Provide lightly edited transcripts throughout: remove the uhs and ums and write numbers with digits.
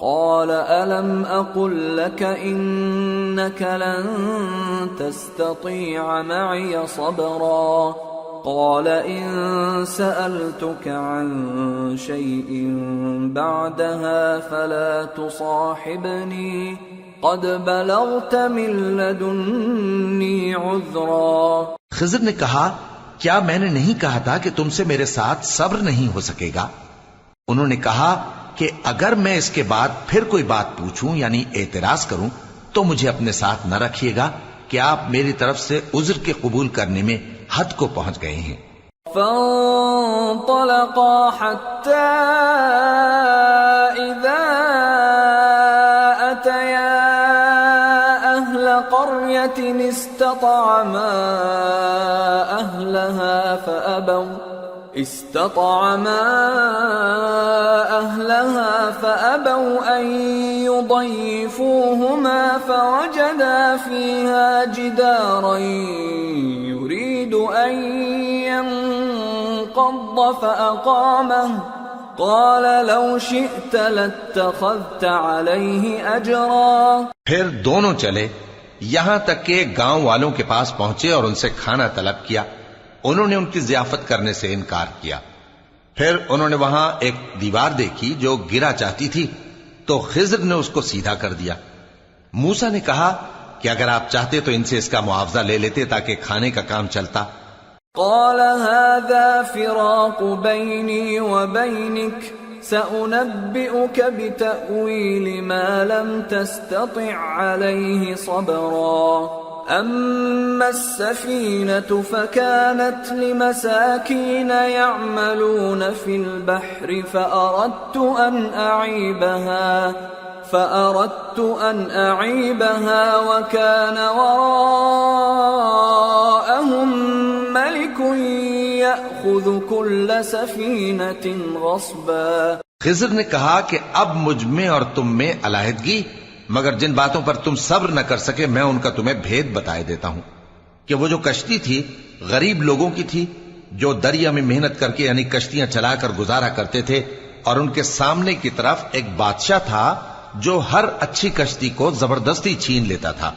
قال ألم أقل لك إنك لن تستطيع معي صبرا قال إن سألتك عن شيء بعدها فلا تصاحبني قد بلغت من لدني عذرا. خضر نے کہا کیا میں نے نہیں کہا تھا کہ تم سے میرے ساتھ صبر نہیں ہو سکے گا؟ انہوں نے کہا کہ اگر میں اس کے بعد پھر کوئی بات پوچھوں یعنی اعتراض کروں تو مجھے اپنے ساتھ نہ رکھیے گا کہ آپ میری طرف سے عذر کے قبول کرنے میں حد کو پہنچ گئے ہیں. فانطلقا حتى إذا أتيا أهل قرية استطعما أهلها فأبوا أن يضيفوهما فوجدا فيها جدارا يريد أن ينقض فأقامه قال لو شئت لاتخذت عليه أجرا. پھر دونوں چلے یہاں تک کہ گاؤں والوں کے پاس پہنچے اور ان سے کھانا طلب کیا. انہوں نے ان کی ضیافت کرنے سے انکار کیا. پھر انہوں نے وہاں ایک دیوار دیکھی جو گرا چاہتی تھی تو خضر نے اس کو سیدھا کر دیا. موسیٰ نے کہا کہ اگر آپ چاہتے تو ان سے اس کا معاوضہ لے لیتے تاکہ کھانے کا کام چلتا. قال هذا فراق بيني وبينك سأنبئك بتأويل ما لم تستطع عليه صبرا. أما السفينة فكانت لمساكين يعملون في البحر فأردت أن أعيبها وكان وراءهم ملك يأخذ كل سفينة غصبا. خضر نے کہا کہ اب مجھ میں اور تم میں علیحدگی، مگر جن باتوں پر تم صبر نہ کر سکے میں ان کا تمہیں بھید بتائے دیتا ہوں کہ وہ جو کشتی تھی غریب لوگوں کی تھی جو دریا میں محنت کر کے یعنی کشتیاں چلا کر گزارا کرتے تھے، اور ان کے سامنے کی طرف ایک بادشاہ تھا جو ہر اچھی کشتی کو زبردستی چھین لیتا تھا.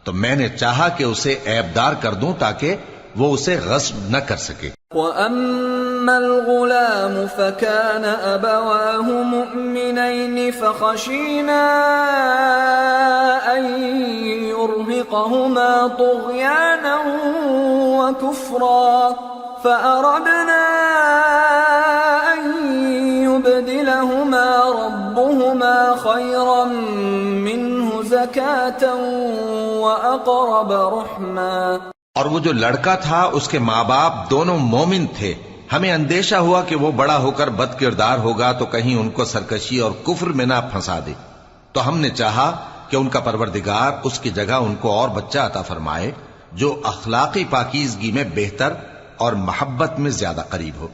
تو میں نے چاہا کہ اسے عیبدار کر دوں تاکہ وہ اسے غصب نہ کر سکے. وَأَمَّا الْغُلَامُ فَكَانَ أَبَوَاهُ مُؤْمِنَيْنِ فَخَشِينَا أَن يُرْهِقَهُمَا طُغْيَانًا وَكُفْرًا فَأَرَدْنَا أَن يُبْدِلَهُمَا رَبُّهُمَا خَيْرًا مِّنْهُ زَكَاةً وَأَقْرَبَ رُحْمًا. اور وہ جو لڑکا تھا اس کے ماں باپ دونوں مومن تھے. ہمیں اندیشہ ہوا کہ وہ بڑا ہو کر بد کردار ہوگا تو کہیں ان کو سرکشی اور کفر میں نہ پھنسا دے. تو ہم نے چاہا کہ ان کا پروردگار اس کی جگہ ان کو اور بچہ عطا فرمائے جو اخلاقی پاکیزگی میں بہتر اور محبت میں زیادہ قریب ہو.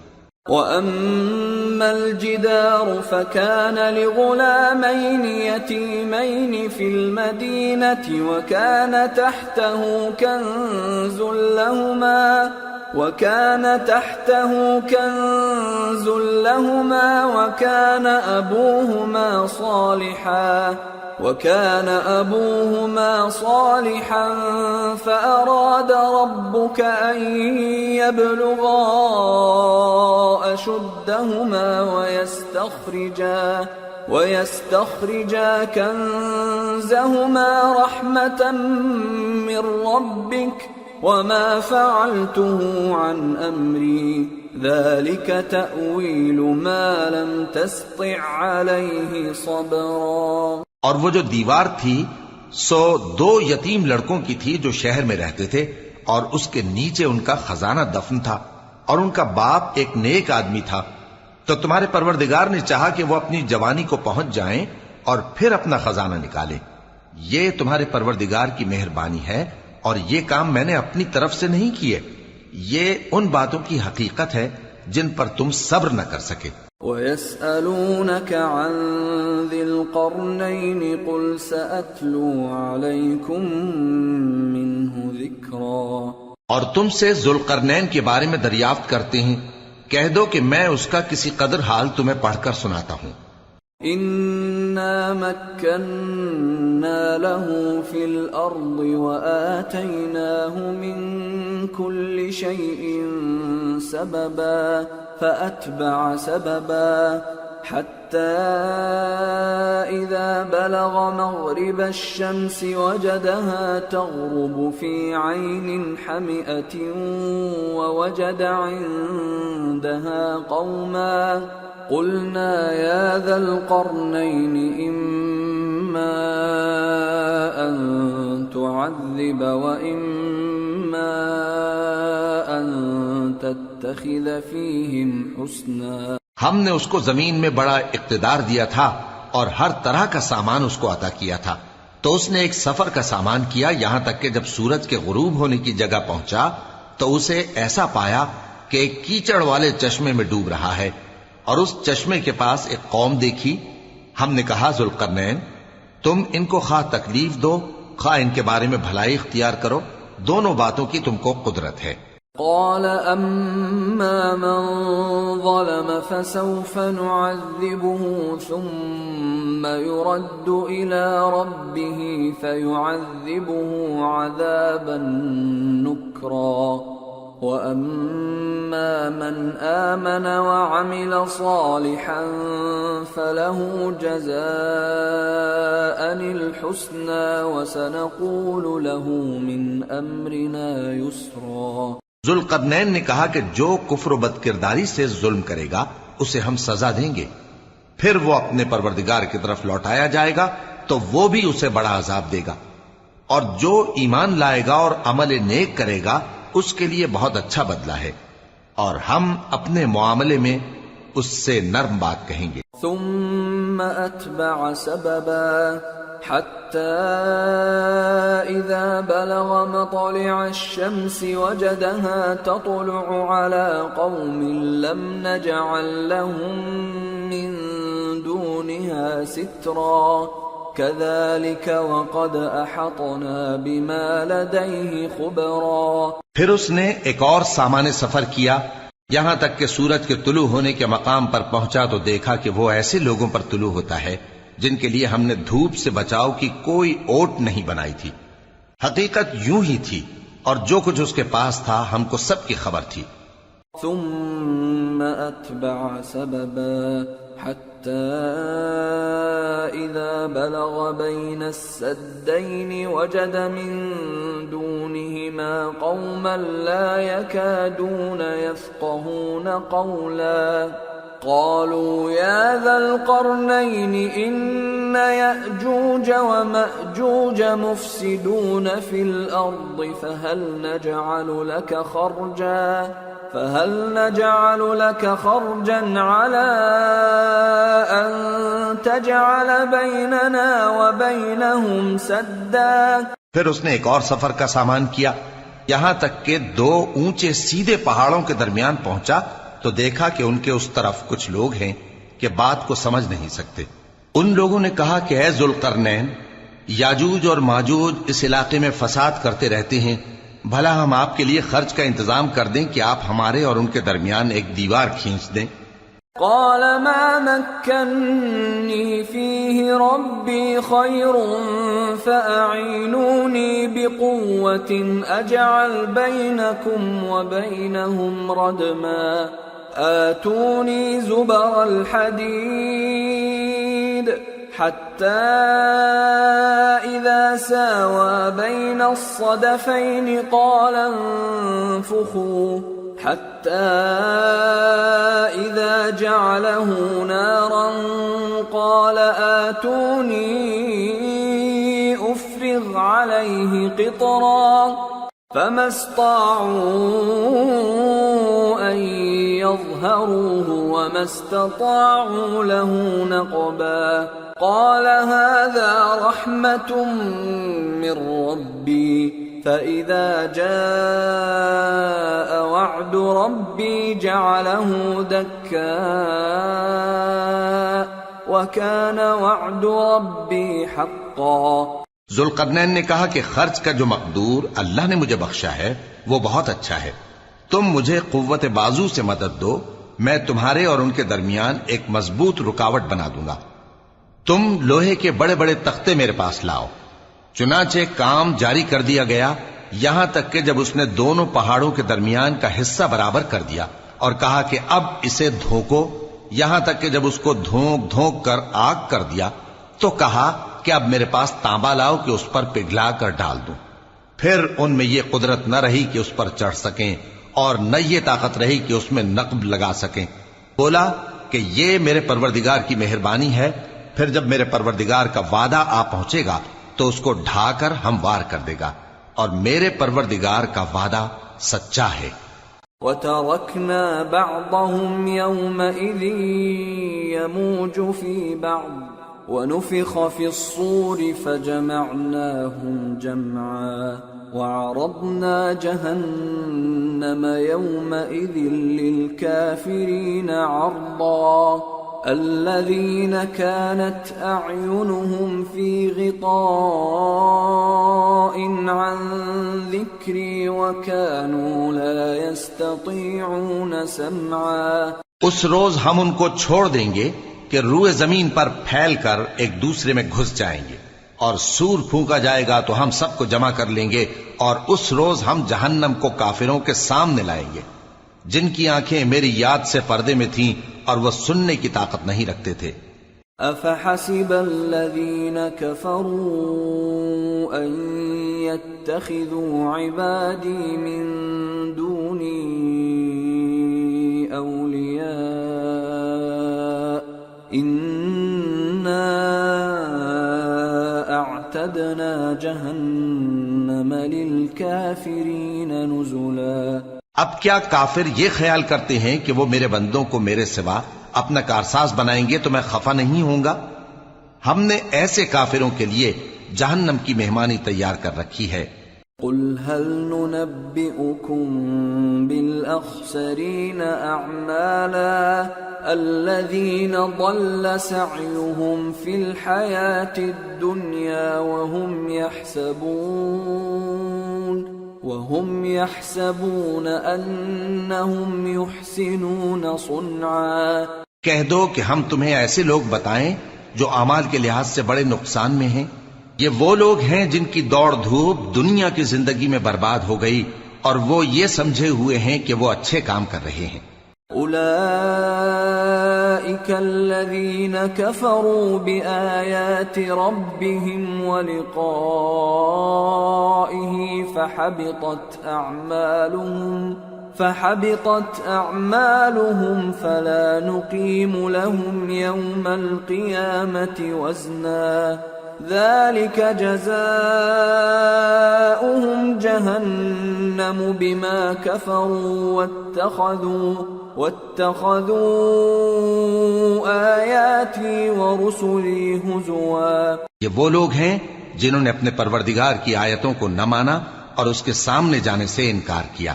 وَأَمَّا الْجِدَارُ فَكَانَ لِغُلَامَيْنِ يَتِيمَيْنِ فِي الْمَدِينَةِ وَكَانَ تَحْتَهُ كَنْزٌ لَهُمَا وَكَانَ أَبُوهُمَا صَالِحًا فَأَرَادَ رَبُّكَ أَن يَبْلُغَا أَشُدَّهُمَا وَيَسْتَخْرِجَا كَنزَهُمَا رَحْمَةً مِّن رَّبِّكَ وَمَا فَعَلْتُهُ عَنْ أَمْرِي ذَلِكَ تَأْوِيلُ مَا لَمْ تَسْطِع عَلَيْهِ صَبْرًا. اور وہ جو دیوار تھی سو دو یتیم لڑکوں کی تھی جو شہر میں رہتے تھے اور اس کے نیچے ان کا خزانہ دفن تھا اور ان کا باپ ایک نیک آدمی تھا. تو تمہارے پروردگار نے چاہا کہ وہ اپنی جوانی کو پہنچ جائیں اور پھر اپنا خزانہ نکالے. یہ تمہارے پروردگار کی مہربانی ہے اور یہ کام میں نے اپنی طرف سے نہیں کیے. یہ ان باتوں کی حقیقت ہے جن پر تم صبر نہ کر سکے. وَيَسْأَلُونَكَ عَنْ ذِي الْقَرْنَيْنِ قُلْ سَأَتْلُو عَلَيْكُمْ مِنْهُ ذِكْرًا. اور تم سے ذوالقرنین کے بارے میں دریافت کرتے ہیں، کہہ دو کہ میں اس کا کسی قدر حال تمہیں پڑھ کر سناتا ہوں. إنا مكنا له في الأرض وآتيناه من كل شيء سببا فأتبع سببا حتى إذا بلغ مغرب الشمس وجدها تغرب في عين حمئة ووجد عندها قوما قلنا يا ذا القرنين إما أن تعذب وإما أن تتخذ فيهم حسنا. ہم نے اس کو زمین میں بڑا اقتدار دیا تھا اور ہر طرح کا سامان اس کو عطا کیا تھا، تو اس نے ایک سفر کا سامان کیا یہاں تک کہ جب سورج کے غروب ہونے کی جگہ پہنچا تو اسے ایسا پایا کہ ایک کیچڑ والے چشمے میں ڈوب رہا ہے، اور اس چشمے کے پاس ایک قوم دیکھی. ہم نے کہا ذوالقرنین تم ان کو خواہ تکلیف دو خواہ ان کے بارے میں بھلائی اختیار کرو، دونوں باتوں کی تم کو قدرت ہے. قال أما من ظلم فسوف نعذبه ثم يرد إلى ربه فيعذبه عذابا نكرا وأما من آمن وعمل صالحا فله جزاء الحسنى وسنقول له من أمرنا يسرا. ذوالقرنین نے کہا کہ جو کفر و بد کرداری سے ظلم کرے گا اسے ہم سزا دیں گے، پھر وہ اپنے پروردگار کی طرف لوٹایا جائے گا تو وہ بھی اسے بڑا عذاب دے گا، اور جو ایمان لائے گا اور عمل نیک کرے گا اس کے لیے بہت اچھا بدلہ ہے، اور ہم اپنے معاملے میں اس سے نرم بات کہیں گے. ثم أتبع سببا حتى إذا بلغ مطلع الشمس وجدها تطلع على قوم لم نجعل لهم من دونها سترا كذلك وقد أحطنا بما لديه خبرا. پھر اس نے ایک اور سامان سفر کیا یہاں تک کہ سورج کے طلوع ہونے کے مقام پر پہنچا تو دیکھا کہ وہ ایسے لوگوں پر طلوع ہوتا ہے جن کے لیے ہم نے دھوپ سے بچاؤ کی کوئی اوٹ نہیں بنائی تھی. حقیقت یوں ہی تھی اور جو کچھ اس کے پاس تھا ہم کو سب کی خبر تھی. ثم أتبع سببا حتى إذا بلغ بين السدين وجد من دونهما قوما لا يكادون يفقهون قولا قالوا يا ذا القرنين إن يأجوج ومأجوج مفسدون في الأرض فهل نجعل لك خرجا على أن تجعل بيننا وبينهم سدا. پھر اس نے ایک اور سفر کا سامان کیا یہاں تک کہ دو اونچے سیدھے پہاڑوں کے درمیان پہنچا تو دیکھا کہ ان کے اس طرف کچھ لوگ ہیں کہ بات کو سمجھ نہیں سکتے. ان لوگوں نے کہا کہ اے ذوالقرنین یاجوج اور ماجوج اس علاقے میں فساد کرتے رہتے ہیں، بھلا ہم آپ کے لیے خرچ کا انتظام کر دیں کہ آپ ہمارے اور ان کے درمیان ایک دیوار کھینچ دیں. قال ما مكنني فيه ربي خير فأعينوني بقوة أجعل بينكم وبينهم ردما آتوني زبر الحديد حتى إذا ساوى بين الصدفين قال انفخوا حتى إذا جعله نارا قال آتوني أفرغ عليه قطرا فما استطاعوا أن يظهروه وما استطاعوا له نقبا. قال هذا رحمة من ربي فإذا جاء وعد ربي جعله دكا وكان وعد ربي حقا. ذوالقرنین نے کہا کہ خرچ کا جو مقدور اللہ نے مجھے بخشا ہے وہ بہت اچھا ہے، تم مجھے قوت بازو سے مدد دو، میں تمہارے اور ان کے درمیان ایک مضبوط رکاوٹ بنا دوں گا. تم لوہے کے بڑے بڑے تختے میرے پاس لاؤ۔ چنانچہ کام جاری کر دیا گیا، یہاں تک کہ جب اس نے دونوں پہاڑوں کے درمیان کا حصہ برابر کر دیا اور کہا کہ اب اسے دھوکو، یہاں تک کہ جب اس کو دھونک دھونک کر آگ کر دیا تو کہا کہ اب میرے پاس تانبا لاؤ کہ اس پر پگھلا کر ڈال دوں۔ پھر ان میں یہ قدرت نہ رہی کہ اس پر چڑھ سکیں اور نہ یہ طاقت رہی کہ اس میں نقب لگا سکیں۔ بولا کہ یہ میرے پروردگار کی مہربانی ہے۔ پھر جب میرے پروردگار کا وعدہ آ پہنچے گا تو اس کو ڈھا کر ہموار کر دے گا، اور میرے پروردگار کا وعدہ سچا ہے۔ وَتَرَكْنَا بَعْضَهُمْ يَوْمَئِذٍ يَمُوجُ فِي بَعْضٍ وَنُفِخَ فِي الصُّورِ فَجَمَعْنَاهُمْ جَمْعًا وَعَرَضْنَا جَهَنَّمَ يَوْمَئِذٍ لِلْكَافِرِينَ عَرْضًا الذين كانت أعينهم في غطاء عن ذكري وكانوا لا يستطيعون سمعا۔ اس روز ہم ان کو چھوڑ دیں گے کہ روئے زمین پر پھیل کر ایک دوسرے میں گھس جائیں گے، اور سور پھونکا جائے گا تو ہم سب کو جمع کر لیں گے، اور اس روز ہم جہنم کو کافروں کے سامنے لائیں گے جن کی آنکھیں میری یاد سے پردے میں تھیں اور وہ سننے کی طاقت نہیں رکھتے تھے۔ أَفَحَسِبَ الَّذِينَ كَفَرُوا أَن يَتَّخِذُوا عِبَادِي مِن دُونِي أَوْلِيَاءَ إِنَّا أَعْتَدْنَا جَهَنَّمَ لِلْكَافِرِينَ نُزُلًا۔ اب کیا کافر یہ خیال کرتے ہیں کہ وہ میرے بندوں کو میرے سوا اپنا کارساز بنائیں گے تو میں خفا نہیں ہوں گا؟ ہم نے ایسے کافروں کے لیے جہنم کی مہمانی تیار کر رکھی ہے۔ قل هل ننبئكم بالأخسرين أعمالا الذين ضل سعيهم في الحياة الدنيا وهم يحسبون أنهم يحسنون صنعا۔ کہہ دو کہ ہم تمہیں ایسے لوگ بتائیں جو اعمال کے لحاظ سے بڑے نقصان میں ہیں۔ یہ وہ لوگ ہیں جن کی دوڑ دھوپ دنیا کی زندگی میں برباد ہو گئی اور وہ یہ سمجھے ہوئے ہیں کہ وہ اچھے کام کر رہے ہیں۔ أولئك الذين كفروا بآيات ربهم ولقائه فحبطت أعمالهم فلا نقيم لهم يوم القيامة وزنا ذلك جزاؤهم جهنم بما كفروا واتخذوا آياتي ورسلي هزوا۔ یہ وہ لوگ ہیں جنہوں نے اپنے پروردگار کی آیتوں کو نہ مانا اور اس کے سامنے جانے سے انکار کیا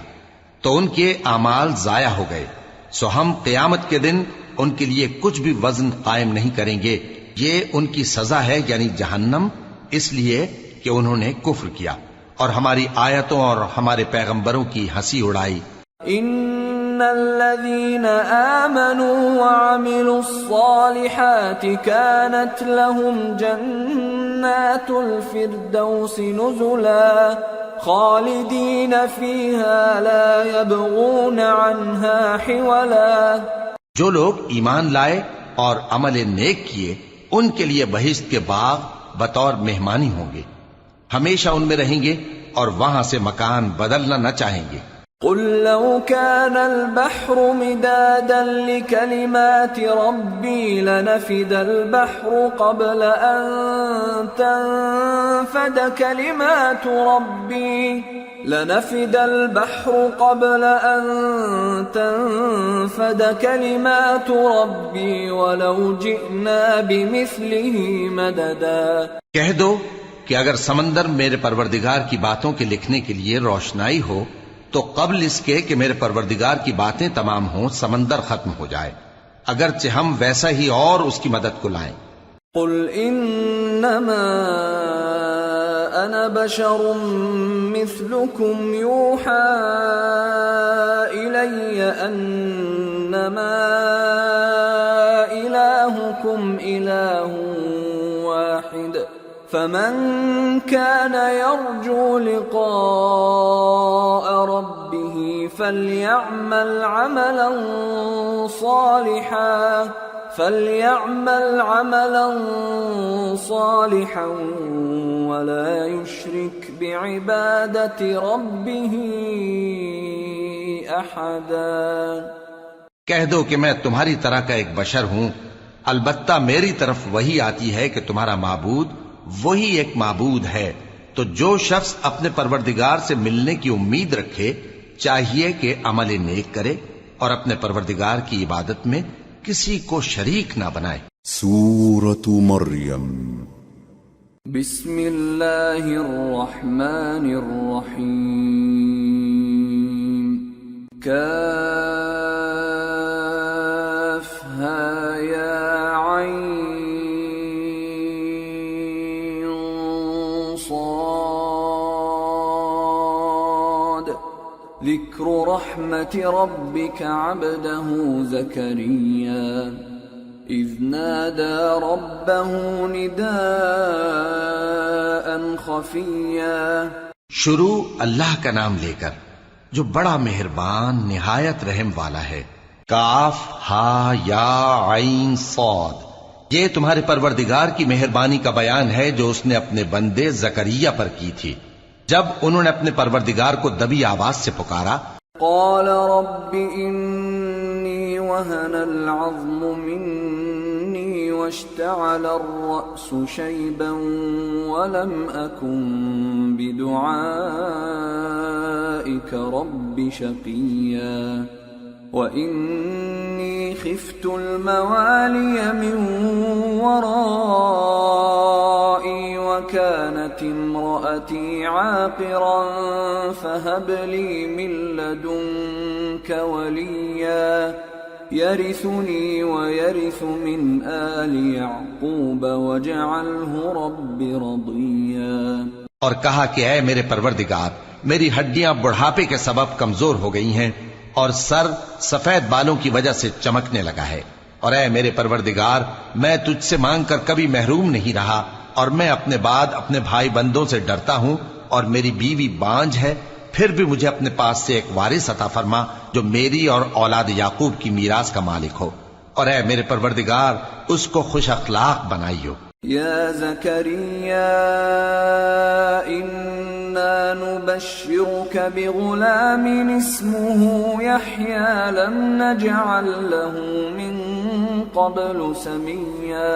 تو ان کے اعمال ضائع ہو گئے، سو ہم قیامت کے دن ان کے لیے کچھ بھی وزن قائم نہیں کریں گے۔ یہ ان کی سزا ہے یعنی جہنم، اس لیے کہ انہوں نے کفر کیا اور ہماری آیتوں اور ہمارے پیغمبروں کی ہنسی اڑائی۔ ان الذين آمنوا وعملوا الصالحات كانت لهم جنات الفردوس نزلا خالدين فيها لا يبغون عنها حولا۔ جو لوگ ایمان لائے اور عمل نیک کیے ان کے لیے بہشت کے باغ بطور مہمانی ہوں گے، ہمیشہ ان میں رہیں گے اور وہاں سے مکان بدلنا نہ چاہیں گے۔ قل لو كان البحر مدادا لكلمات ربي لنفد البحر قبل أن تنفد كلمات ربي ولو جئنا بمثله مددا۔ کہہ دو کہ اگر سمندر میرے پروردگار کی باتوں کے لکھنے کے لیے روشنائی ہو تو قبل اس کے کہ میرے پروردگار کی باتیں تمام ہوں سمندر ختم ہو جائے، اگرچہ ہم ویسا ہی اور اس کی مدد کو لائیں۔ قل انما انا بشر مثلكم يوحى الي انما الهكم اله واحد فمن كان يرجو لقاء ربه فليعمل عملا صالحا ولا يشرك بعبادة ربه أحدا۔ کہہ دو کہ میں تمہاری طرح کا ایک بشر ہوں، البتہ میری طرف وہی آتی ہے کہ تمہارا معبود وہی ایک معبود ہے، تو جو شخص اپنے پروردگار سے ملنے کی امید رکھے چاہیے کہ عمل نیک کرے اور اپنے پروردگار کی عبادت میں کسی کو شریک نہ بنائے۔ سورة مریم۔ بسم اللہ الرحمن الرحیم۔ کافہا یا عین صاد۔ ذکر رحمت ربک عبدہ زکریا اذ نادى ربه نداء خفيا۔ شروع اللہ کا نام لے کر جو بڑا مہربان نہایت رحم والا ہے۔ کاف ہا یا عین صاد، یہ تمہارے پروردگار کی مہربانی کا بیان ہے جو اس نے اپنے بندے زکریا پر کی تھی جب انہوں نے اپنے پروردگار کو دبی آواز سے پکارا۔ قال رب انی وهن العظم مني واشتعل الرأس شيبا ولم أكن بدعائك رب شقيا وإني خفت الموالي من ورائي وكانت امرأتي عاقرا فهب لي من لدنك وليا يرثني ويرث من آل يعقوب واجعله رب رضيا۔ اور کہا کہ اے میرے پروردگار، میری ہڈیاں بڑھاپے کے سبب کمزور ہو گئی ہیں اور سر سفید بالوں کی وجہ سے چمکنے لگا ہے، اور اے میرے پروردگار میں تجھ سے مانگ کر کبھی محروم نہیں رہا، اور میں اپنے بعد اپنے بھائی بندوں سے ڈرتا ہوں، اور میری بیوی بانجھ ہے، پھر بھی مجھے اپنے پاس سے ایک وارث عطا فرما جو میری اور اولاد یعقوب کی میراث کا مالک ہو، اور اے میرے پروردگار اس کو خوش اخلاق بنائیو۔ یا زکریا انا نبشرک بغلام اسمه یحیی لم نجعل له من قبل سمیا۔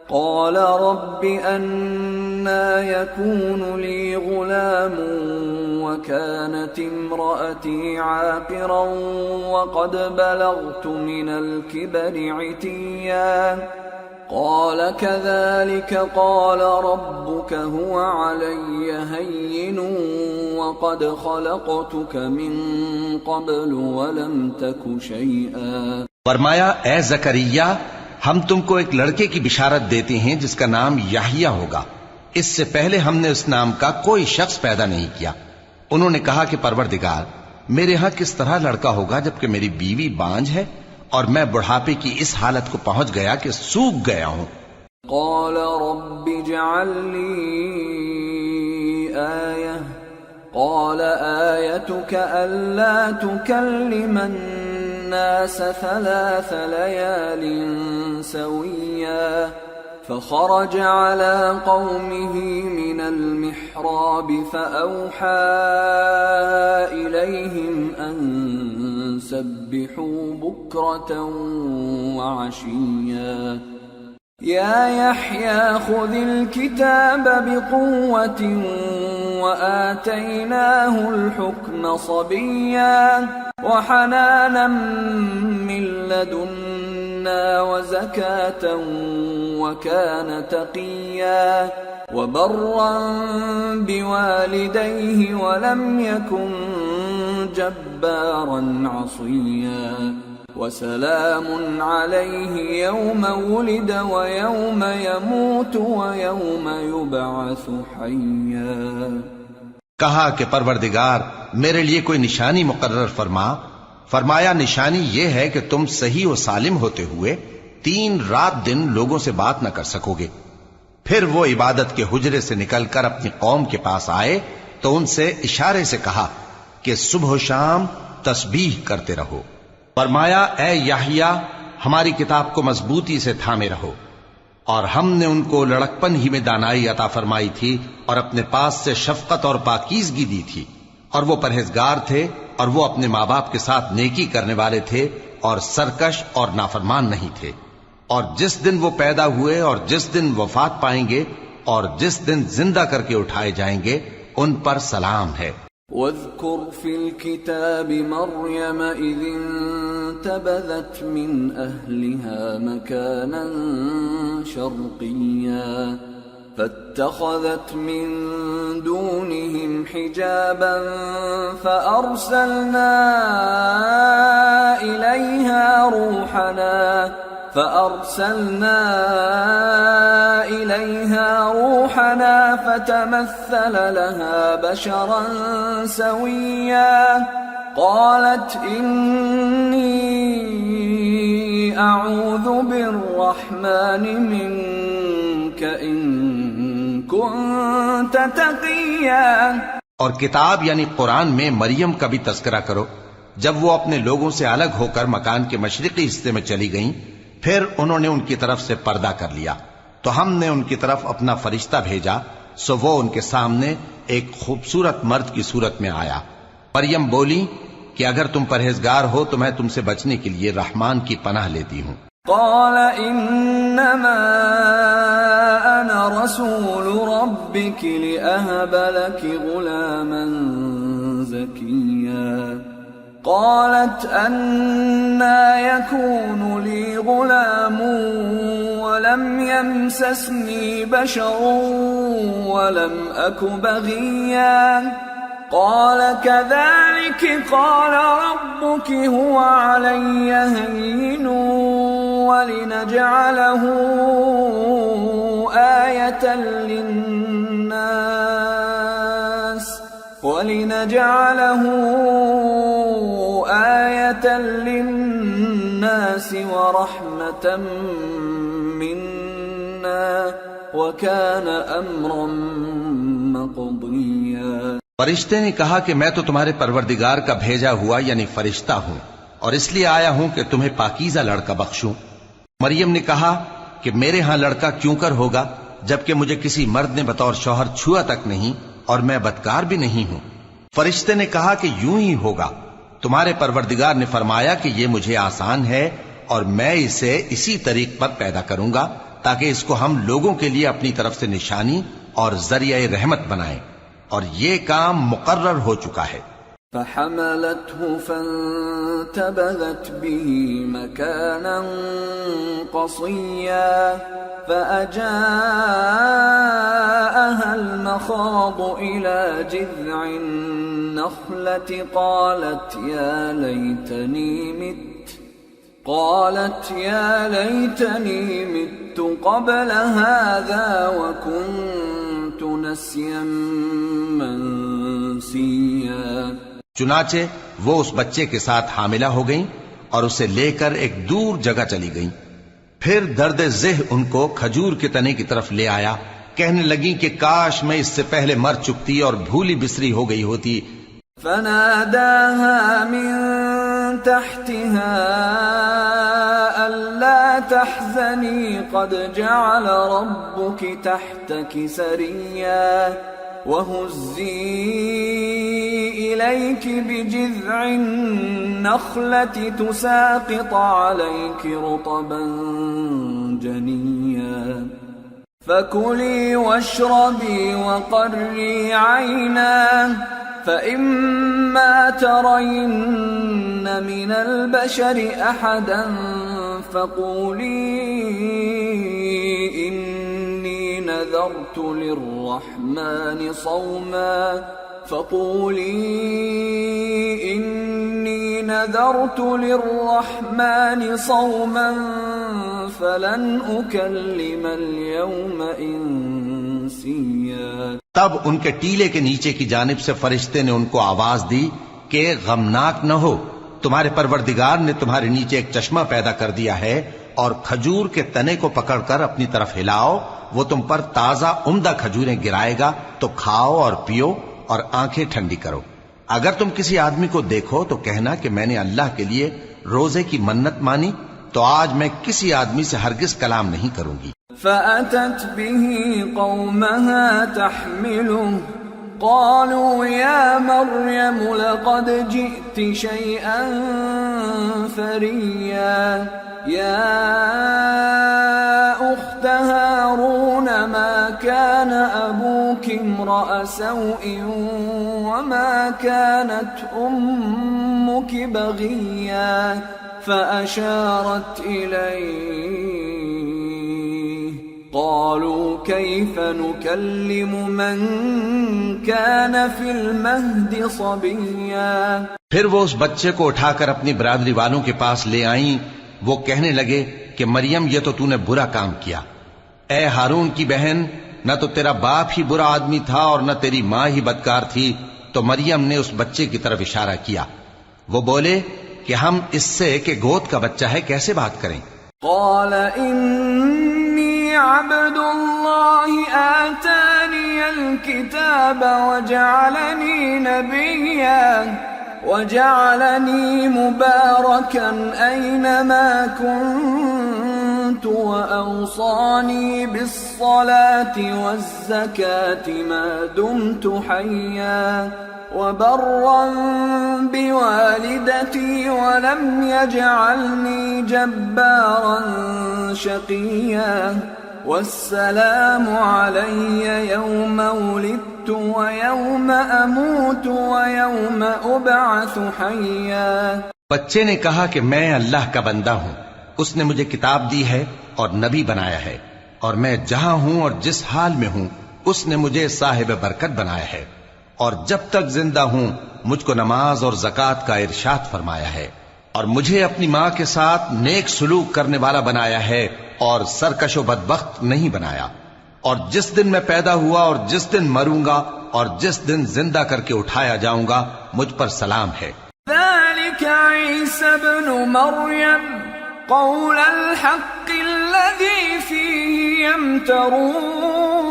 قال رب أنا يكون لي غلام وكانت امرأتي عاقرا وقد بلغت من الكبر عتيا قال كذلك قال ربك هو علي هين وقد خلقتك من قبل ولم تك شيئا۔ فرمایا اے زکریا ہم تم کو ایک لڑکے کی بشارت دیتے ہیں جس کا نام یحییٰ ہوگا، اس سے پہلے ہم نے اس نام کا کوئی شخص پیدا نہیں کیا۔ انہوں نے کہا کہ پروردگار میرے ہاں کس طرح لڑکا ہوگا جبکہ میری بیوی بانجھ ہے اور میں بڑھاپے کی اس حالت کو پہنچ گیا کہ سوکھ گیا ہوں۔ قال رب اجعل لي آية قال آيتك ألا تكلم الناس 3 ليال سويا فخرج على قومه من المحراب فأوحى إليهم أن سبحوا بكرة وعشيا يا يحيى خذ الكتاب بقوة وآتيناه الحكم صبيا وحنانا من لدنا وزكاة وكان تقيا وبرا بوالديه ولم يكن جبارا عصيا وسلام عليه يوم ولد ويوم يموت ويوم يبعث حيا۔ کہا کہ پروردگار میرے لیے کوئی نشانی مقرر فرما۔ فرمایا نشانی یہ ہے کہ تم صحیح و سالم ہوتے ہوئے 3 رات دن لوگوں سے بات نہ کر سکو گے، پھر وہ عبادت کے حجرے سے نکل کر اپنی قوم کے پاس آئے تو ان سے اشارے سے کہا کہ صبح و شام تسبیح کرتے رہو۔ فرمایا اے یحییٰ ہماری کتاب کو مضبوطی سے تھامے رہو، اور ہم نے ان کو لڑکپن ہی میں دانائی عطا فرمائی تھی اور اپنے پاس سے شفقت اور پاکیزگی دی تھی، اور وہ پرہیزگار تھے اور وہ اپنے ماں باپ کے ساتھ نیکی کرنے والے تھے اور سرکش اور نافرمان نہیں تھے۔ اور جس دن وہ پیدا ہوئے اور جس دن وفات پائیں گے اور جس دن زندہ کر کے اٹھائے جائیں گے ان پر سلام ہے۔ واذكر في الكتاب مريم إذ انتبذت من أهلها مكانا شرقيا فاتخذت من دونهم حجابا فأرسلنا إليها روحنا فتمثل لها بشرا سويا قالت إني أعوذ بالرحمن منك إن كنت تقيا۔ اور کتاب یعنی قرآن میں مریم کا بھی تذکرہ کرو جب وہ اپنے لوگوں سے الگ ہو کر مکان کے مشرقی حصے میں چلی گئیں، پھر انہوں نے ان کی طرف سے پردہ کر لیا تو ہم نے ان کی طرف اپنا فرشتہ بھیجا، سو وہ ان کے سامنے ایک خوبصورت مرد کی صورت میں آیا۔ مریم بولی کہ اگر تم پرہیزگار ہو تو میں تم سے بچنے کے لیے رحمان کی پناہ لیتی ہوں۔ قال انما انا رسول ربك لأهب لك غلاما زكيا قالت أنا يكون لي غلام ولم يمسسني بشر ولم أك بغيا قال كذلك قال ربك هو علي هين ولنجعله آية للناس ورحمة منا وكان أمرا مقضيا۔ فرشتے نے کہا کہ میں تو تمہارے پروردگار کا بھیجا ہوا یعنی فرشتہ ہوں، اور اس لیے آیا ہوں کہ تمہیں پاکیزہ لڑکا بخشوں۔ مریم نے کہا کہ میرے ہاں لڑکا کیوں کر ہوگا جبکہ مجھے کسی مرد نے بطور شوہر چھوا تک نہیں اور میں بدکار بھی نہیں ہوں۔ فرشتے نے کہا کہ یوں ہی ہوگا، تمہارے پروردگار نے فرمایا کہ یہ مجھے آسان ہے اور میں اسے اسی طریق پر پیدا کروں گا تاکہ اس کو ہم لوگوں کے لیے اپنی طرف سے نشانی اور ذریعہ رحمت بنائیں، اور یہ کام مقرر ہو چکا ہے۔ فحملته فانتبذت به مكانا قصيا فأجاءها المخاض إلى جذع النخلة قالت يا ليتني مت قبل هذا وكنت نسيا منسيا۔ چنانچہ وہ اس بچے کے ساتھ حاملہ ہو گئیں اور اسے لے کر ایک دور جگہ چلی گئیں۔ پھر درد ذہ ان کو کھجور کے تنے کی طرف لے آیا، کہنے لگیں کہ کاش میں اس سے پہلے مر چکتی اور بھولی بسری ہو گئی ہوتی۔ فناداها من تحتها ألا تحزني قد جعل ربك تحتك سريا وهزي إليك بجذع النخلة تساقط عليك رطبا جنيا فكلي واشربي وقري عينا فإما ترين من البشر أحدا فقولي إني نذرت للرحمن صوما فلن أكلم اليوم إنسيا۔ تب ان کے ٹیلے کے نیچے کی جانب سے فرشتے نے ان کو آواز دی کہ غمناک نہ ہو، تمہارے پروردگار نے تمہارے نیچے ایک چشمہ پیدا کر دیا ہے، اور کھجور کے تنے کو پکڑ کر اپنی طرف ہلاؤ وہ تم پر تازہ عمدہ کھجوریں گرائے گا تو کھاؤ اور پیو اور آنکھیں ٹھنڈی کرو۔ اگر تم کسی آدمی کو دیکھو تو کہنا کہ میں نے اللہ کے لیے روزے کی منت مانی، تو آج میں کسی آدمی سے ہرگز کلام نہیں کروں گی۔ فأتت به قومها تحمله قالوا يا مريم لقد جئت شيئا فريا يا أخت هارون ما كان أبوك امرأ سوء وما كانت أمك بغيا فأشارت إليه قالوا كيف نكلم من كان في المهد صبيا۔ پھر وہ اس بچے کو اٹھا کر اپنی برادری والوں کے پاس لے آئیں۔ وہ کہنے لگے کہ مریم یہ تو نے برا کام کیا۔ اے ہارون کی بہن، نہ تو تیرا باپ ہی برا آدمی تھا اور نہ تیری ماں ہی بدکار تھی۔ تو مریم نے اس بچے کی طرف اشارہ کیا۔ وہ بولے کہ ہم اس سے کہ گود کا بچہ ہے کیسے بات کریں؟ قال إني عبد الله آتاني الكتاب وجعلني نبيا وجعلني مباركا أينما كنت وأوصاني بالصلاة والزكاة ما دمت حيا وبرا بوالدتي ولم يجعلني جبارا شقيا والسلام علي يوم ولدت ويوم أموت ويوم أبعث حيا۔ بچے نے کہا کہ میں اللہ کا بندہ ہوں، اس نے مجھے کتاب دی ہے اور نبی بنایا ہے، اور میں جہاں ہوں اور جس حال میں ہوں اس نے مجھے صاحب برکت بنایا ہے، اور جب تک زندہ ہوں مجھ کو نماز اور زکوٰۃ کا ارشاد فرمایا ہے، اور مجھے اپنی ماں کے ساتھ نیک سلوک کرنے والا بنایا ہے اور سرکش و بدبخت نہیں بنایا، اور جس دن میں پیدا ہوا اور جس دن مروں گا اور جس دن زندہ کر کے اٹھایا جاؤں گا مجھ پر سلام ہے۔ ذلك عيسى ابن مريم قول الحق الذي فيه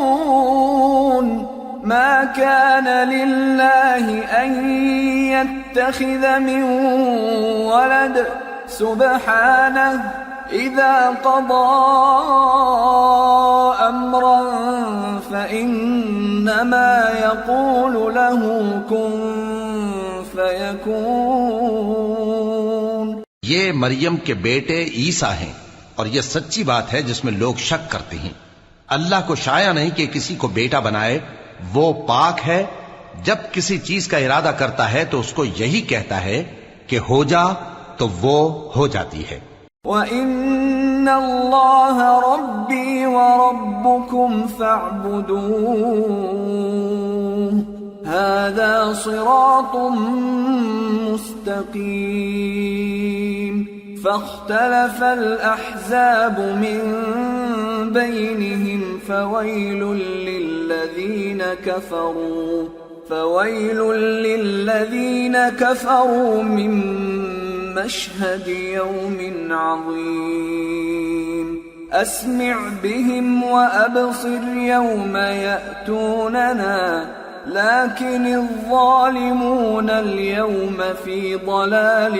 يمترون ما كان لله أن يتخذ من ولد سبحانه إذا قضى أمرا فإنما يقول له كن فيكون۔ یہ مریم کے بیٹے عیسیٰ ہیں، اور یہ سچی بات ہے جس میں لوگ شک کرتے ہیں۔ اللہ کو شایع نہیں کہ کسی کو بیٹا بنائے، وہ پاک ہے، جب کسی چیز کا ارادہ کرتا ہے تو اس کو یہی کہتا ہے کہ ہو جا تو وہ ہو جاتی ہے۔ وَإِنَّ اللَّهَ رَبِّي وَرَبُّكُمْ فَاعْبُدُوهُ هَذَا صِرَاطٌ مُسْتَقِيمٌ۔ فاختلف الأحزاب من بينهم فويل للذين كفروا من مشهد يوم عظيم أسمع بهم وأبصر يوم يأتوننا لكن الظالمون اليوم في ضلال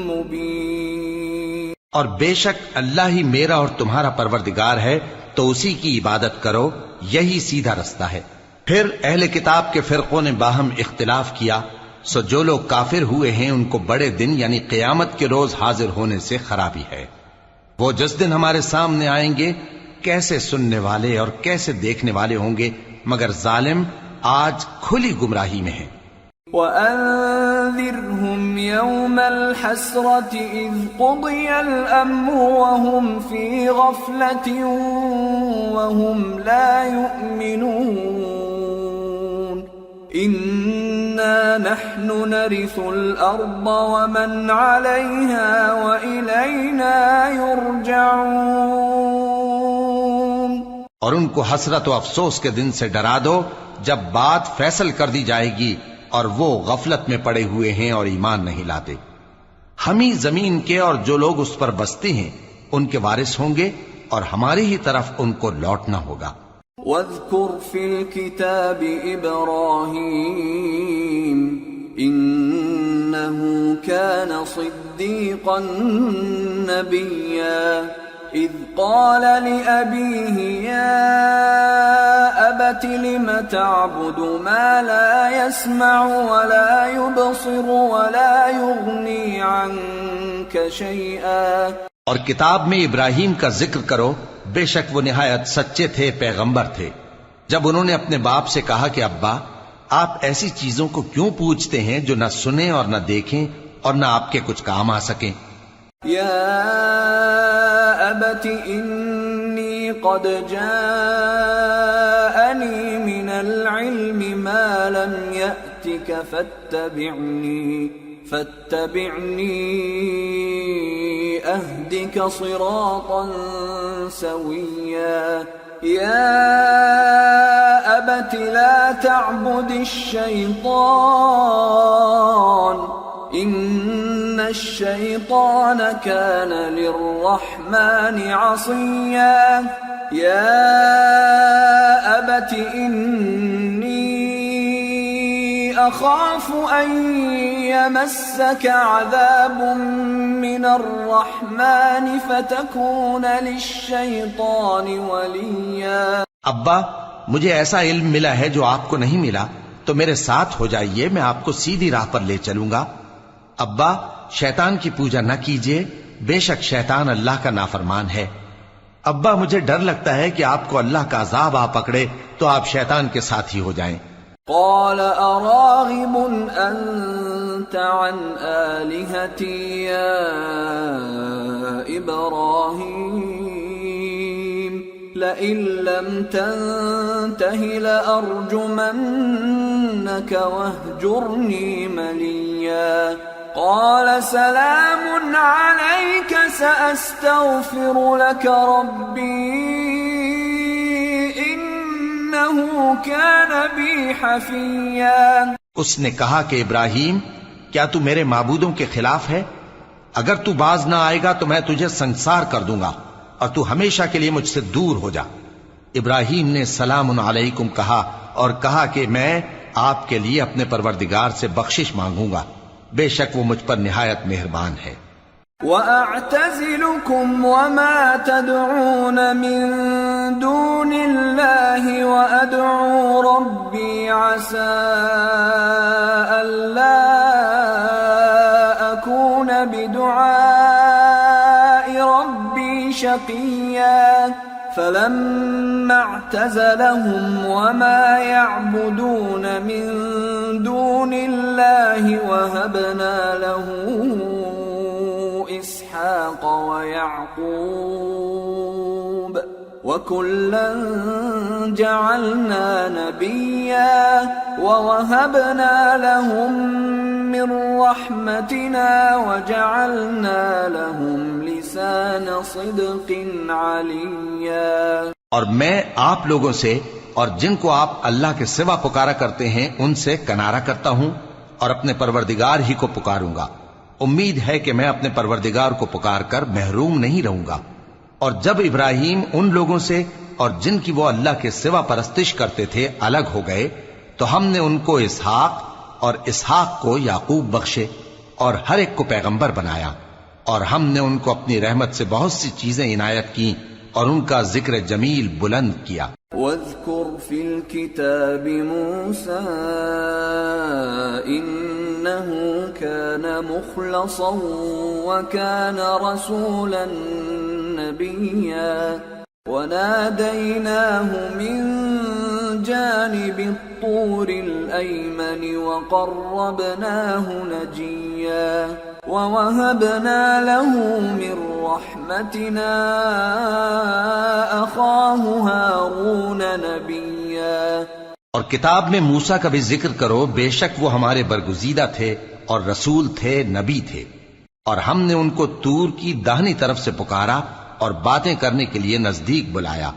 مبين۔ اور بے شک اللہ ہی میرا اور تمہارا پروردگار ہے، تو اسی کی عبادت کرو، یہی سیدھا رستہ ہے۔ پھر اہل کتاب کے فرقوں نے باہم اختلاف کیا، سو جو لوگ کافر ہوئے ہیں ان کو بڑے دن یعنی قیامت کے روز حاضر ہونے سے خرابی ہے۔ وہ جس دن ہمارے سامنے آئیں گے کیسے سننے والے اور کیسے دیکھنے والے ہوں گے، مگر ظالم آج کھلی گمراہی میں ہیں۔ وَأَنذِرْهُمْ يَوْمَ الْحَسْرَةِ إِذْ قُضِيَ الْأَمْرُ وَهُمْ فِي غَفْلَةٍ وَهُمْ لَا يُؤْمِنُونَ إِنَّا نَحْنُ نَرِثُ الْأَرْضَ وَمَنْ عَلَيْهَا وَإِلَيْنَا يُرْجَعُونَ۔ اور ان کو حسرت و افسوس کے دن سے ڈرا دو جب بات فیصل کر دی جائے گی اور وہ غفلت میں پڑے ہوئے ہیں اور ایمان نہیں لاتے۔ ہم ہی زمین کے اور جو لوگ اس پر بستے ہیں ان کے وارث ہوں گے، اور ہماری ہی طرف ان کو لوٹنا ہوگا۔ واذكر في الكتاب إبراهيم إنه كان صديقا نبيا إذ قال لأبيه يا أبت لم تعبد ما لا يسمع ولا يبصر ولا يغني عنك شيئا۔ اور کتاب میں ابراہیم کا ذکر کرو، بے شک وہ نہایت سچے تھے، پیغمبر تھے، جب انہوں نے اپنے باپ سے کہا کہ ابا آپ ایسی چیزوں کو کیوں پوچھتے ہیں جو نہ سنیں اور نہ دیکھیں اور نہ آپ کے کچھ کام آ سکیں۔ یا ابت انی قد جاءنی من العلم ما لم یأتک فاتبعنی اہدک صراطا سویا۔ یا ابت لا تعبد الشیطان ان الشیطان کان للرحمن عصیا۔ یا ابت انی اخاف ان یمسک عذاب من الرحمن فتکون للشیطان ولیا۔ ابا مجھے ایسا علم ملا ہے جو آپ کو نہیں ملا، تو میرے ساتھ ہو جائیے، میں آپ کو سیدھی راہ پر لے چلوں گا۔ ابا شیطان کی پوجا نہ کیجیے، بے شک شیطان اللہ کا نافرمان ہے۔ ابا مجھے ڈر لگتا ہے کہ آپ کو اللہ کا عذاب آ پکڑے تو آپ شیطان کے ساتھی ہو جائیں۔ قال اراغب انت عن آلهتي يا ابراهيم لئن لم تنته لأرجمنك واهجرني مليا۔ قال سلام عليك سأستغفر لك ربي إنه كان بي حفيا۔ اس نے کہا کہ ابراہیم کیا تو میرے معبودوں کے خلاف ہے؟ اگر تو باز نہ آئے گا تو میں تجھے سنسار کر دوں گا اور تو ہمیشہ کے لیے مجھ سے دور ہو جا۔ ابراہیم نے سلام علیکم کہا اور کہا کہ میں آپ کے لیے اپنے پروردگار سے بخشش مانگوں گا، بے شک وہ مجھ پر نہایت مہربان ہے۔ وَأَعْتَزِلُكُمْ وَمَا تَدْعُونَ مِن دُونِ اللَّهِ وَأَدْعُو رَبِّي عَسَىٰ أَلَّا أَكُونَ بِدُعَاءِ رَبِّي شَقِيًّا۔ فَلَمَّا اعْتَزَلَهُمْ وَمَا يَعْبُدُونَ مِن دُونِ اللَّهِ وَهَبْنَا لَهُ إسحاق ويعقوب وكلا جعلنا نبيا ووهبنا لهم من رحمتنا وجعلنا لهم لسان صدق عليا۔ اور میں آپ لوگوں سے اور جن کو آپ اللہ کے سوا پکارا کرتے ہیں ان سے کنارہ کرتا ہوں اور اپنے پروردگار ہی کو پکاروں گا۔ امید ہے کہ میں اپنے پروردگار کو پکار کر محروم نہیں رہوں گا۔ اور جب ابراہیم ان لوگوں سے اور جن کی وہ اللہ کے سوا پرستش کرتے تھے الگ ہو گئے تو ہم نے ان کو اسحاق اور اسحاق کو یعقوب بخشے اور ہر ایک کو پیغمبر بنایا، اور ہم نے ان کو اپنی رحمت سے بہت سی چیزیں عنایت کی اور ان کا ذکر جمیل بلند کیا۔ واذكر في الكتاب موسى إنه كان مخلصا وكان رسولا نبيا وناديناه من جانب الطور الأيمن وقربناه نجيا ووهبنا له من رحمتنا أخاه هارون نبيا۔ اور کتاب میں موسیٰ کا بھی ذکر کرو، بے شک وہ ہمارے برگزیدہ تھے اور رسول تھے، نبی تھے، اور ہم نے ان کو طور کی داہنی طرف سے پکارا اور باتیں کرنے کے لیے نزدیک بلایا،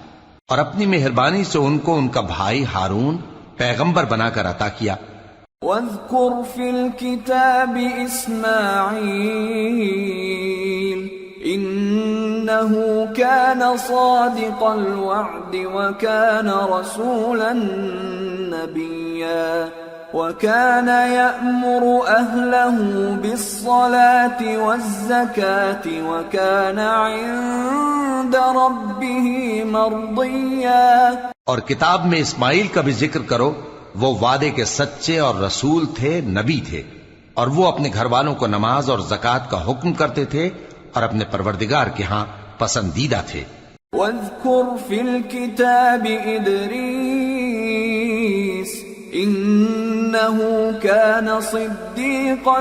اور اپنی مہربانی سے ان کو ان کا بھائی ہارون پیغمبر بنا کر عطا کیا۔ واذكر في الكتاب إسماعيل إنه كان صادق الوعد وكان رسولا نبيا وكان يأمر أهله بالصلاة والزكاة وكان عند ربه مرضيا. اور کتاب میں اسماعیل کا بھی ذکر کرو، وہ وعدے کے سچے اور رسول تھے، نبی تھے، اور وہ اپنے گھر والوں کو نماز اور زکوٰۃ کا حکم کرتے تھے اور اپنے پروردگار کے ہاں پسندیدہ تھے. واذكر في الكتاب إدريس إنه كان صديقا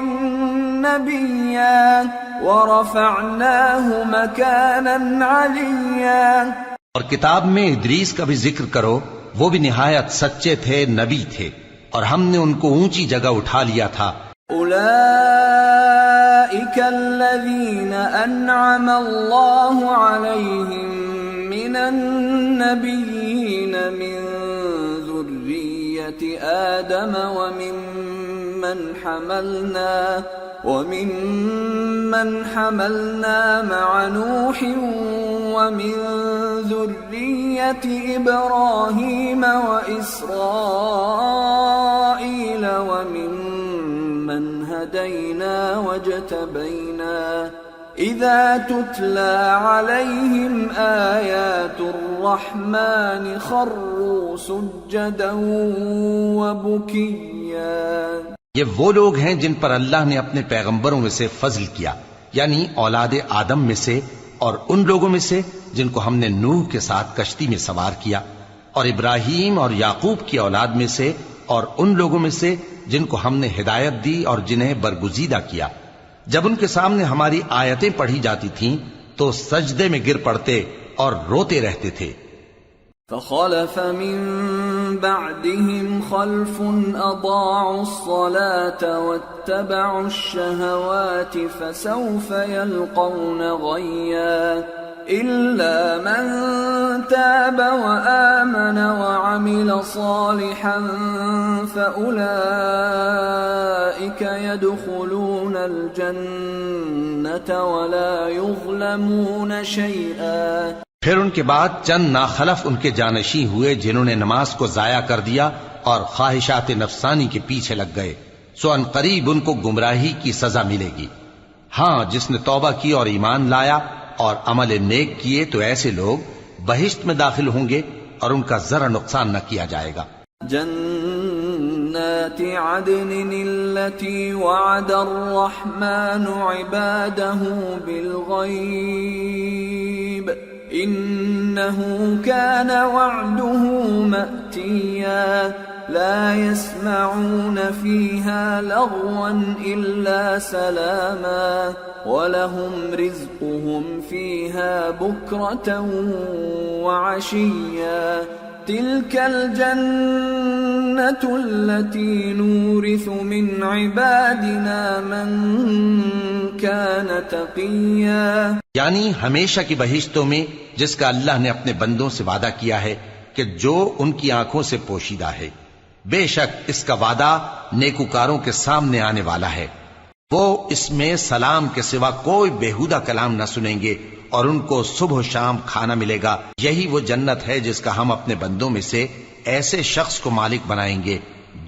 نبيا ورفعناه مكانا عليا. اور کتاب میں ادریس کا بھی ذکر کرو، وہ بھی نہایت سچے تھے، نبی تھے، اور ہم نے ان کو اونچی جگہ اٹھا لیا تھا. أولئك الذين أنعم الله عليهم من النبيين من ذرية آدم ومن حملنا مع نوح ومن ذرية إبراهيم وإسرائيل وممن هدينا واجتبينا إذا تتلى عليهم آيات الرحمن خروا سجدا وبكيا. یہ وہ لوگ ہیں جن پر اللہ نے اپنے پیغمبروں میں سے فضل کیا، یعنی اولاد آدم میں سے، اور ان لوگوں میں سے جن کو ہم نے نوح کے ساتھ کشتی میں سوار کیا، اور ابراہیم اور یعقوب کی اولاد میں سے، اور ان لوگوں میں سے جن کو ہم نے ہدایت دی اور جنہیں برگزیدہ کیا. جب ان کے سامنے ہماری آیتیں پڑھی جاتی تھیں تو سجدے میں گر پڑتے اور روتے رہتے تھے. فخلف من بعدهم خلف أضاعوا الصلاة واتبعوا الشهوات فسوف يلقون غيا إلا من تاب وآمن وعمل صالحا فأولئك يدخلون الجنة ولا يظلمون شيئا. پھر ان کے بعد چند ناخلف ان کے جانشین ہوئے جنہوں نے نماز کو ضائع کر دیا اور خواہشات نفسانی کے پیچھے لگ گئے، سو ان قریب ان کو گمراہی کی سزا ملے گی. ہاں، جس نے توبہ کی اور ایمان لایا اور عمل نیک کیے تو ایسے لوگ بہشت میں داخل ہوں گے اور ان کا ذرا نقصان نہ کیا جائے گا. جنات عدن التي وعد الرحمن عباده بالغيب إنه كان وعده مأتيا لا يسمعون فيها لغوا إلا سلاما ولهم رزقهم فيها بكرة وعشيا تلك الجنة التي نورث من عبادنا من كان تقيا. یعنی ہمیشہ کی بہشتوں میں جس کا اللہ نے اپنے بندوں سے وعدہ کیا ہے کہ جو ان کی آنکھوں سے پوشیدہ ہے، بے شک اس کا وعدہ نیکوکاروں کے سامنے آنے والا ہے. وہ اس میں سلام کے سوا کوئی بیہودہ کلام نہ سنیں گے اور ان کو صبح و شام کھانا ملے گا. یہی وہ جنت ہے جس کا ہم اپنے بندوں میں سے ایسے شخص کو مالک بنائیں گے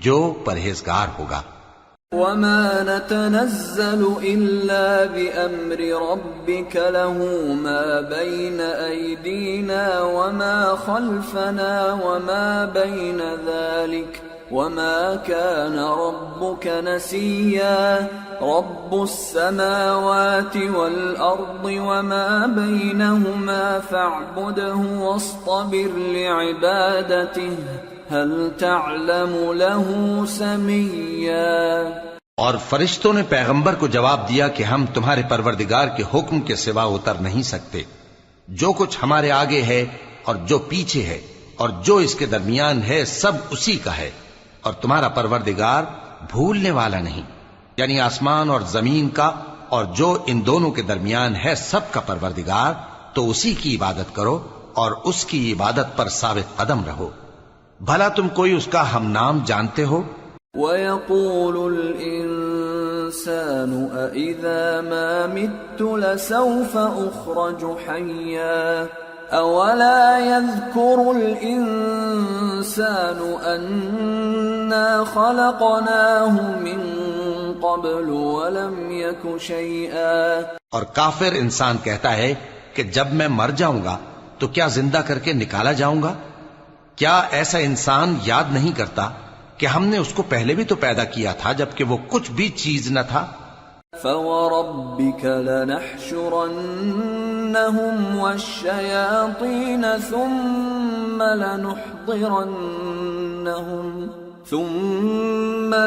جو پرہیزگار ہوگا. وما نتنزل إلا بأمر ربك له ما بين أيدينا وما خلفنا وما بين ذلك وما كان ربك نسيا. رب السماوات والأرض وما بينهما فاعبده واصطبر لعبادته هل تعلم له سميا. اور فرشتوں نے پیغمبر کو جواب دیا کہ ہم تمہارے پروردگار کے حکم کے سوا اتر نہیں سکتے. جو کچھ ہمارے آگے ہے اور جو پیچھے ہے اور جو اس کے درمیان ہے سب اسی کا ہے، اور تمہارا پروردگار بھولنے والا نہیں. یعنی آسمان اور زمین کا اور جو ان دونوں کے درمیان ہے سب کا پروردگار، تو اسی کی عبادت کرو اور اس کی عبادت پر ثابت قدم رہو. بھلا تم کوئی اس کا ہم نام جانتے ہو؟ وَيَقُولُ الْإِنسَانُ الإنسان أإذا ما مت لسوف أخرج حيا أولا يذكر الإنسان أنا خلقناه من قبل ولم يك شيئا. اور کافر انسان کہتا ہے کہ جب میں مر جاؤں گا تو کیا زندہ کر کے نکالا جاؤں گا؟ کیا ایسا انسان یاد نہیں کرتا کہ ہم نے اس کو پہلے بھی تو پیدا کیا تھا جبکہ وہ کچھ بھی چیز نہ تھا؟ فَوَرَبِّكَ لَنَحْشُرَنَّهُمْ وَالشَّيَاطِينَ ثُمَّ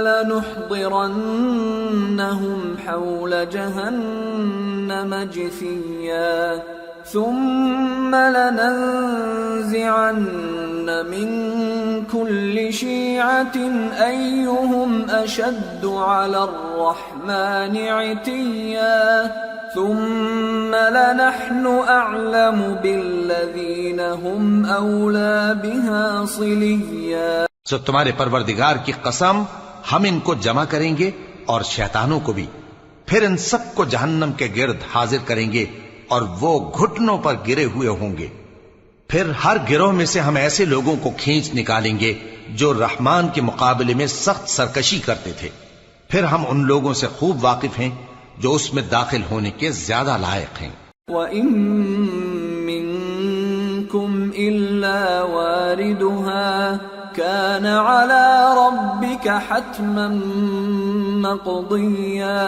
لَنُحْضِرَنَّهُمْ حَوْلَ جَهَنَّمَ جِثِيًّا ثُمَّ لَنَنزِعَنَّ مِنْ كُلِّ شِيعَةٍ أَيُّهُمْ أَشَدُّ عَلَى الرَّحْمَنِ عِتِيًّا ثُمَّ لَنَحْنُ أَعْلَمُ بِالَّذِينَ هُمْ أَوْلَى بِهَا صِلِيًّا. سو تمہارے پروردگار کی قسم ہم ان کو جمع کریں گے اور شیطانوں کو بھی، پھر ان سب کو جہنم کے گرد حاضر کریں گے اور وہ گھٹنوں پر گرے ہوئے ہوں گے. پھر ہر گروہ میں سے ہم ایسے لوگوں کو کھینچ نکالیں گے جو رحمان کے مقابلے میں سخت سرکشی کرتے تھے. پھر ہم ان لوگوں سے خوب واقف ہیں جو اس میں داخل ہونے کے زیادہ لائق ہیں. وَإِن مِّنكُمْ إِلَّا وَارِدُهَا كَانَ عَلَى رَبِّكَ حَتْمًا مَّقْضِيًّا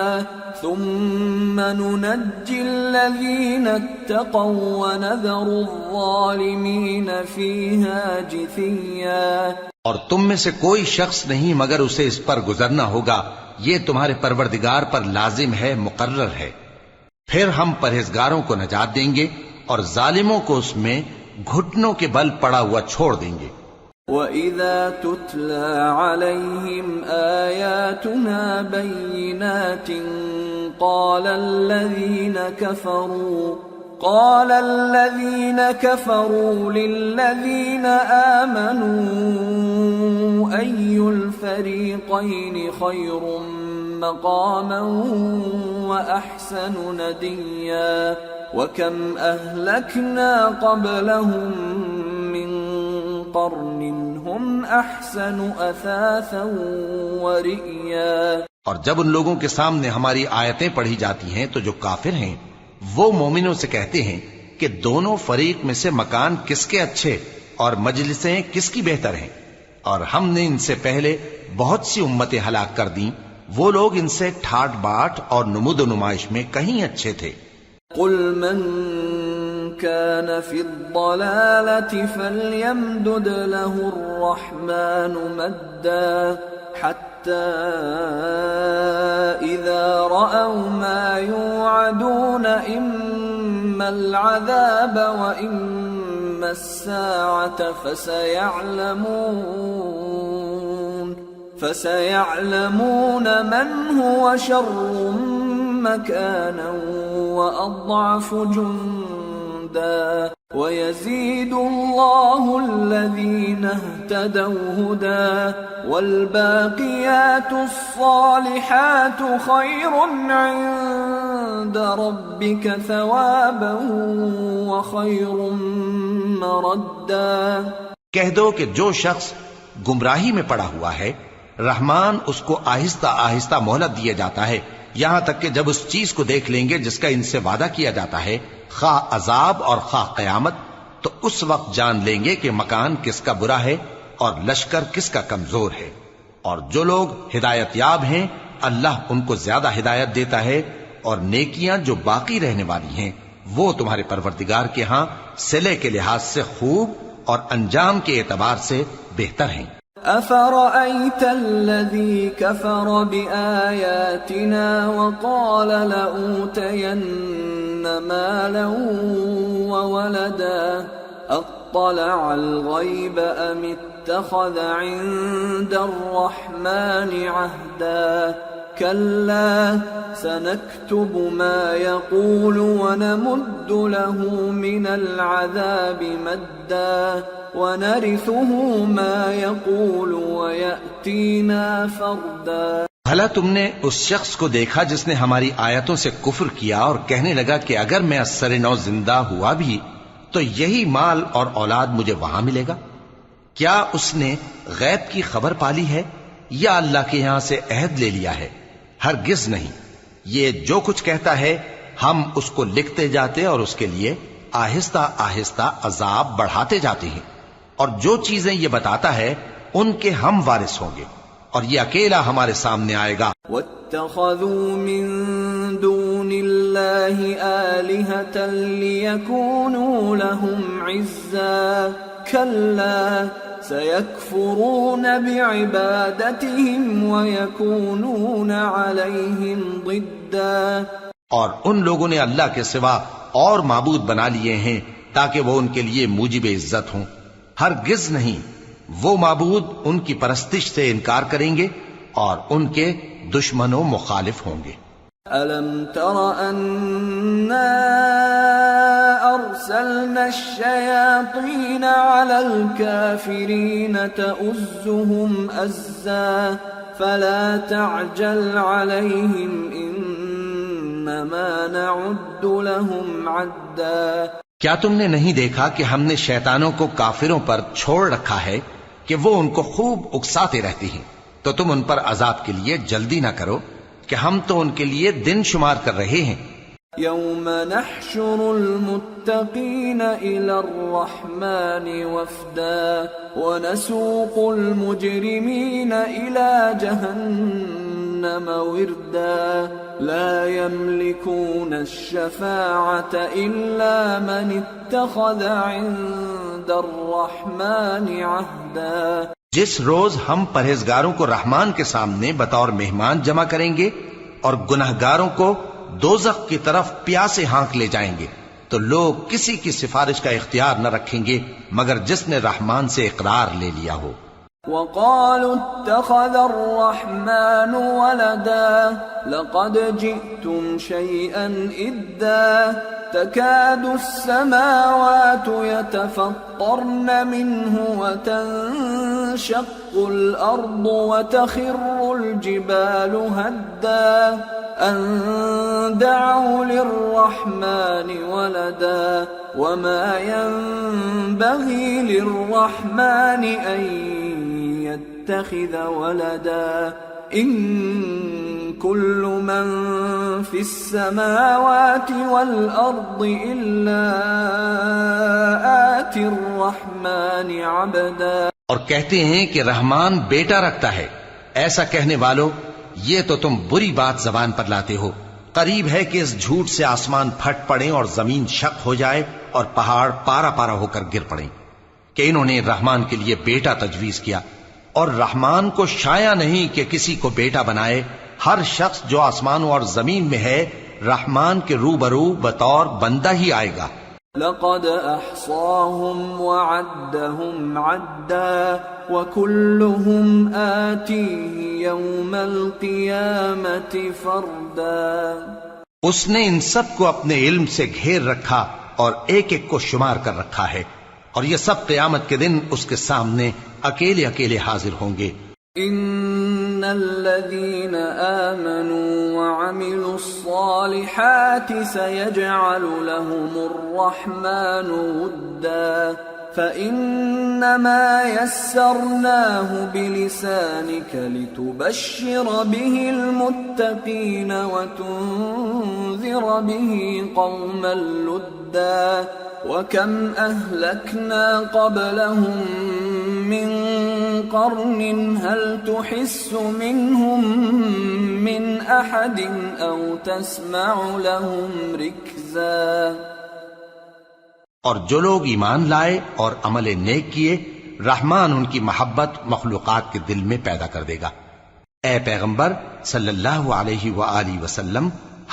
ثُمَّ نُنَجِّي الَّذِينَ اتَّقَوْا وَنَذَرُ الظَّالِمِينَ فِيهَا جِثِيًّا. اور تم میں سے کوئی شخص نہیں مگر اسے اس پر گزرنا ہوگا، یہ تمہارے پروردگار پر لازم ہے، مقرر ہے. پھر ہم پرہیزگاروں کو نجات دیں گے اور ظالموں کو اس میں گھٹنوں کے بل پڑا ہوا چھوڑ دیں گے. وَإِذَا تُتْلَى عَلَيْهِمْ آيَاتُنَا بَيِّنَاتٍ قَالَ الَّذِينَ كَفَرُوا لِلَّذِينَ آمَنُوا أَيُّ الْفَرِيقَيْنِ خَيْرٌ مَّقَامًا وَأَحْسَنُ نَدِيًّا وَكَمْ أَهْلَكْنَا قَبْلَهُم مِّن قَرْنٍ هُمْ أَحْسَنُ أَثَاثًا وَرِئْيًا. اور جب ان لوگوں کے سامنے ہماری آیتیں پڑھی جاتی ہیں تو جو کافر ہیں وہ مومنوں سے کہتے ہیں کہ دونوں فریق میں سے مکان کس کے اچھے اور مجلسیں کس کی بہتر ہیں، اور ہم نے ان سے پہلے بہت سی امتیں ہلاک کر دیں، وہ لوگ ان سے ٹھاٹ باٹ اور نمود و نمائش میں کہیں اچھے تھے. قُلْ مَنْ كَانَ فِي الضَّلَالَةِ فَلْيَمْدُدْ لَهُ الرَّحْمَنُ مَدًّا حَتَّى إِذَا رَأَوْا مَا يُوعَدُونَ إِمَّا الْعَذَابَ وَإِمَّا السَّاعَةَ فَسَيَعْلَمُونَ مَنْ هُوَ شَرٌّ مَكَانًا وَأَضْعَفُ جُنْدًا وَيَزِيدُ اللَّهُ الَّذِينَ اهْتَدَوْا هُدًى وَالْبَاقِيَاتُ الصَّالِحَاتُ خَيْرٌ عِندَ رَبِّكَ ثَوَابًا وَخَيْرٌ مَّرَدًّا. کہہ دو کہ جو شخص گمراہی میں پڑا ہوا ہے رحمان اس کو آہستہ آہستہ مہلت دیا جاتا ہے، یہاں تک کہ جب اس چیز کو دیکھ لیں گے جس کا ان سے وعدہ کیا جاتا ہے، خواہ عذاب اور خواہ قیامت، تو اس وقت جان لیں گے کہ مکان کس کا برا ہے اور لشکر کس کا کمزور ہے. اور جو لوگ ہدایت یاب ہیں اللہ ان کو زیادہ ہدایت دیتا ہے، اور نیکیاں جو باقی رہنے والی ہیں وہ تمہارے پروردگار کے ہاں صلے کے لحاظ سے خوب اور انجام کے اعتبار سے بہتر ہیں. أَفَرَأَيْتَ الَّذِي كَفَرَ بِآيَاتِنَا وَقَالَ لَأُوتَيَنَّ مَالًا وَوَلَدًا أَطَّلَعَ الْغَيْبَ أَمِ اتَّخَذَ عِندَ الرَّحْمَنِ عَهْدًا. كَلَّا سَنَكْتُبُ مَا يَقُولُ وَنَمُدُّ لَهُ مِنَ الْعَذَابِ مَدًّا وَنَرِثُهُ مَا يَقُولُ وَيَأْتِينَا فَرْدًا. بھلا تم نے اس شخص کو دیکھا جس نے ہماری آیتوں سے کفر کیا اور کہنے لگا کہ اگر میں اثر نو زندہ ہوا بھی تو یہی مال اور اولاد مجھے وہاں ملے گا؟ کیا اس نے غیب کی خبر پالی ہے یا اللہ کے یہاں سے عہد لے لیا ہے؟ ہرگز نہیں، یہ جو کچھ کہتا ہے ہم اس کو لکھتے جاتے اور اس کے لیے آہستہ آہستہ عذاب بڑھاتے جاتے ہیں، اور جو چیزیں یہ بتاتا ہے ان کے ہم وارث ہوں گے، اور یہ اکیلا ہمارے سامنے آئے گا۔ واتخذوا من دون الله آلهة ليكونوا لهم عزا كلا سيكفرون بعبادتهم ويكونون عليهم ضدا۔ اور ان لوگوں نے اللہ کے سوا اور معبود بنا لیے ہیں تاکہ وہ ان کے لیے موجب عزت ہوں، ہرگز نہیں، وہ معبود ان کی پرستش سے انکار کریں گے اور ان کے دشمن و مخالف ہوں گے۔ أَلَمْ تَرَ أَنَّا أَرْسَلْنَا الشَّيَاطِينَ عَلَى الْكَافِرِينَ تَؤُزُّهُمْ أَزًّا فَلَا تَعْجَلْ عَلَيْهِمْ إِنَّمَا نَعُدُّ لَهُمْ عَدًّا۔ کیا تم نے نہیں دیکھا کہ ہم نے شیطانوں کو کافروں پر چھوڑ رکھا ہے کہ وہ ان کو خوب اکساتے رہتی ہیں، تو تم ان پر عذاب کے لیے جلدی نہ کرو کہ ہم تو ان کے لیے دن شمار کر رہے ہیں۔ يوم نحشر المتقين إلى الرحمن وفدا ونسوق المجرمين إلى جهنم وردا لا يملكون الشفاعة إلا من اتخذ عند الرحمن عهدا۔ جس روز ہم پرہیزگاروں کو رحمان کے سامنے بطور مہمان جمع کریں گے اور گناہگاروں کو دوزخ کی طرف پیاسے ہانک لے جائیں گے، تو لوگ کسی کی سفارش کا اختیار نہ رکھیں گے مگر جس نے رحمان سے اقرار لے لیا ہو۔ وقالوا اتخذ الرحمن ولدا لقد جئتم شيئا إدا تكاد السماوات يتفطرن منه وتنشق الأرض وتخر الجبال هدا أن دعوا للرحمن ولدا وما ينبغي للرحمن أن يتخذ ولدا إن كل من في السماوات والأرض إلا آتي الرحمن عبدا۔ اور کہتے ہیں کہ رحمان بیٹا رکھتا ہے، ایسا کہنے والوں یہ تو تم بری بات زبان پر لاتے ہو۔ قریب ہے کہ اس جھوٹ سے آسمان پھٹ پڑے اور زمین شق ہو جائے اور پہاڑ پارا پارا ہو کر گر پڑیں کہ انہوں نے رحمان کے لیے بیٹا تجویز کیا، اور رحمان کو شایع نہیں کہ کسی کو بیٹا بنائے۔ ہر شخص جو آسمانوں اور زمین میں ہے رحمان کے روبرو بطور بندہ ہی آئے گا۔ لقد احصاهم وعدهم عدا وكلهم آتيه يوم القيامة فردا۔ اس نے ان سب کو اپنے علم سے گھیر رکھا اور ایک ایک کو شمار کر رکھا ہے، اور یہ سب قیامت کے دن اس کے سامنے اکیلے اکیلے حاضر ہوں گے۔ ان الذين آمنوا وعملوا الصالحات سيجعل لهم الرحمن ودا فإنما يسرناه بلسانك لتبشر به المتقين وتنذر به قوما لدا وكم أهلكنا قبلهم من قرن هل تحس منهم من أحد أو تسمع لهم ركزا۔ اور جو لوگ ایمان لائے اور عمل نیک کیے رحمان ان کی محبت مخلوقات کے دل میں پیدا کر دے گا۔ اے پیغمبر صلی اللہ علیہ وآلہ وسلم،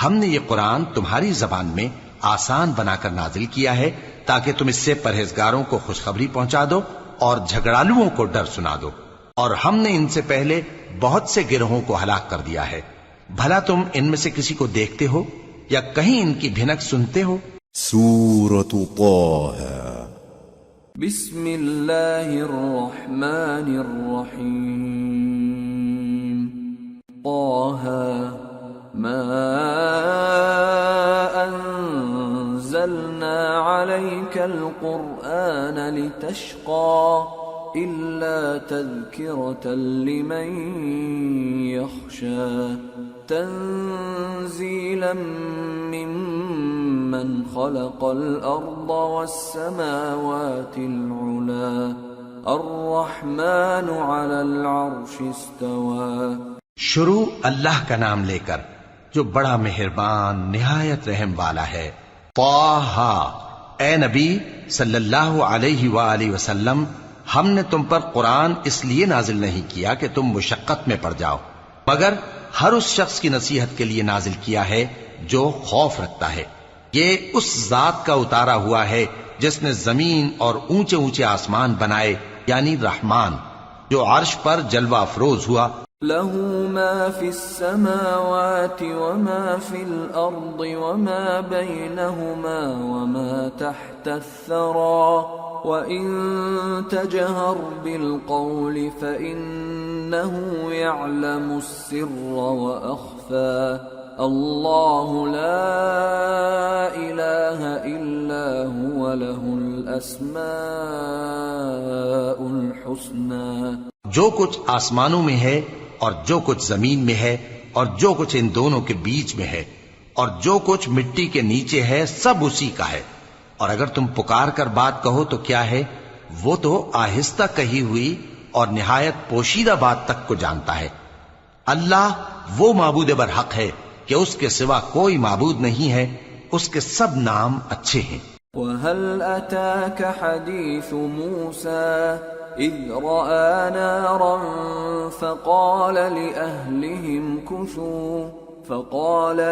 ہم نے یہ قرآن تمہاری زبان میں آسان بنا کر نازل کیا ہے تاکہ تم اس سے پرہیزگاروں کو خوشخبری پہنچا دو اور جھگڑالوؤں کو ڈر سنا دو، اور ہم نے ان سے پہلے بہت سے گروہوں کو ہلاک کر دیا ہے۔ بھلا تم ان میں سے کسی کو دیکھتے ہو یا کہیں ان کی بھنک سنتے ہو؟ سورة طه بسم اللہ الرحمن الرحیم طه القرآن لتشقى إلا تذكرة لمن يخشى تنزيلا ممن خلق الأرض والسماوات العلى الرحمن على العرش استوى۔ شروع اللہ کا نام لے کر جو بڑا مہربان نہایت رحم والا ہے۔ طٰہٰ، اے نبی صلی اللہ علیہ وآلہ وسلم، ہم نے تم پر قرآن اس لیے نازل نہیں کیا کہ تم مشقت میں پڑ جاؤ، مگر ہر اس شخص کی نصیحت کے لیے نازل کیا ہے جو خوف رکھتا ہے۔ یہ اس ذات کا اتارا ہوا ہے جس نے زمین اور اونچے اونچے آسمان بنائے، یعنی رحمان، جو عرش پر جلوہ افروز ہوا۔ له ما في السماوات وما في الأرض وما بينهما وما تحت الثرى وإن تجهر بالقول فإنه يعلم السر وأخفى الله لا إله إلا هو له الأسماء الحسنى۔ جو کچھ آسمانوں میں ہے اور جو کچھ زمین میں ہے اور جو کچھ ان دونوں کے بیچ میں ہے اور جو کچھ مٹی کے نیچے ہے، سب اسی کا ہے۔ اور اگر تم پکار کر بات کہو تو کیا ہے، وہ تو آہستہ کہی ہوئی اور نہایت پوشیدہ بات تک کو جانتا ہے۔ اللہ وہ معبود برحق ہے کہ اس کے سوا کوئی معبود نہیں ہے، اس کے سب نام اچھے ہیں۔ وَهَلْ أَتَاكَ حَدِيثُ مُوسَى إِذْ رَأَى نَارًا فَقَالَ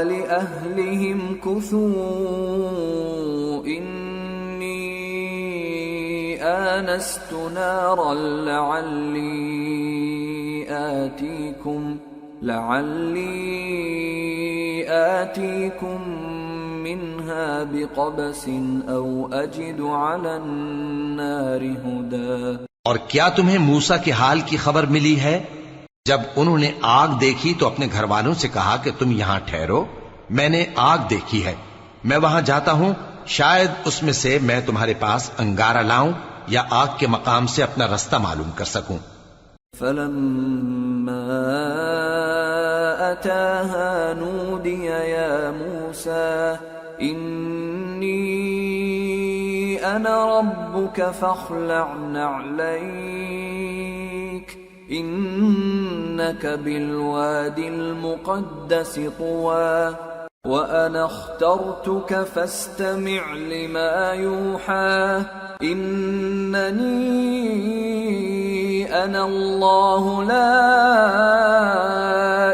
لِأَهْلِهِمْ كُثُوا إِنِّي آنَسْتُ نَارًا لَعَلِّي آتِيكُمْ منها بقبس او اجد على النار هدى۔ اور کیا تمہیں موسیٰ کے حال کی خبر ملی ہے؟ جب انہوں نے آگ دیکھی تو اپنے گھر والوں سے کہا کہ تم یہاں ٹھہرو، میں نے آگ دیکھی ہے، میں وہاں جاتا ہوں، شاید اس میں سے میں تمہارے پاس انگارہ لاؤں یا آگ کے مقام سے اپنا رستہ معلوم کر سکوں۔ فلما أتاها نودي يا موسى إني أنا ربك فاخلع نعليك إنك بالوادي المقدس طوى وأنا اخترتك فاستمع لما يوحى إنني أنا الله لا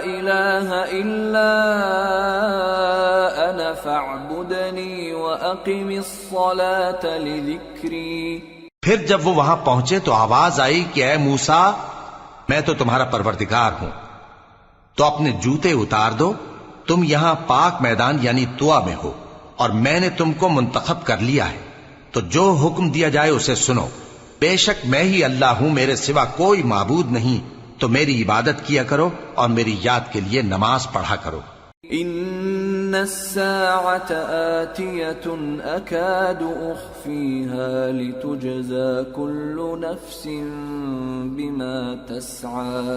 إله إلا أنا فاعبدني وأقم الصلاة لذكري۔ پھر جب وہ وہاں پہنچے تو آواز آئی کہ اے موسیٰ، میں تو تمہارا پروردگار ہوں، تو اپنے جوتے اتار دو، تم یہاں پاک میدان یعنی طوا میں ہو، اور میں نے تم کو منتخب کر لیا ہے، تو جو حکم دیا جائے اسے سنو۔ بے شک میں ہی اللہ ہوں، میرے سوا کوئی معبود نہیں، تو میری عبادت کیا کرو اور میری یاد کے لیے نماز پڑھا کرو۔ ان الساعة آتية اكاد اخفيها لتجزى كل نفس بما تسعى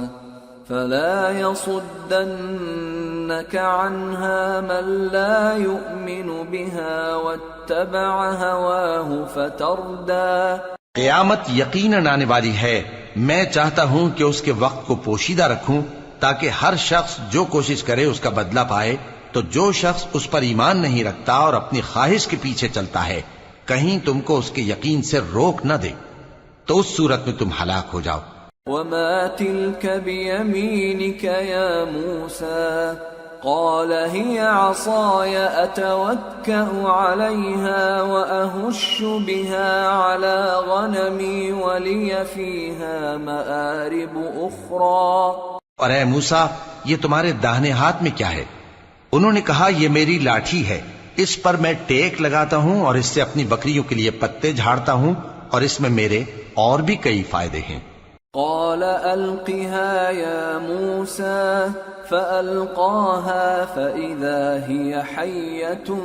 فلا يصدنك عنها من لا يؤمن بها واتبع هواه فتردى۔ قیامت یقیناً آنے والی ہے، میں چاہتا ہوں کہ اس کے وقت کو پوشیدہ رکھوں تاکہ ہر شخص جو کوشش کرے اس کا بدلہ پائے، تو جو شخص اس پر ایمان نہیں رکھتا اور اپنی خواہش کے پیچھے چلتا ہے کہیں تم کو اس کے یقین سے روک نہ دے، تو اس صورت میں تم ہلاک ہو جاؤ۔ وما تلك بيمينك يا موسى قال هي عصاي أتوكأ عليها وأهش بها على غنمي ولي فيها مآرب أخرى۔ اور اے موسیٰ، یہ تمہارے داہنے ہاتھ میں کیا ہے؟ انہوں نے کہا یہ میری لاٹھی ہے، اس پر میں ٹیک لگاتا ہوں اور اس سے اپنی بکریوں کے لیے پتے جھاڑتا ہوں، اور اس میں میرے اور بھی کئی فائدے ہیں۔ قال ألقها يا موسى فألقاها فإذا هي حية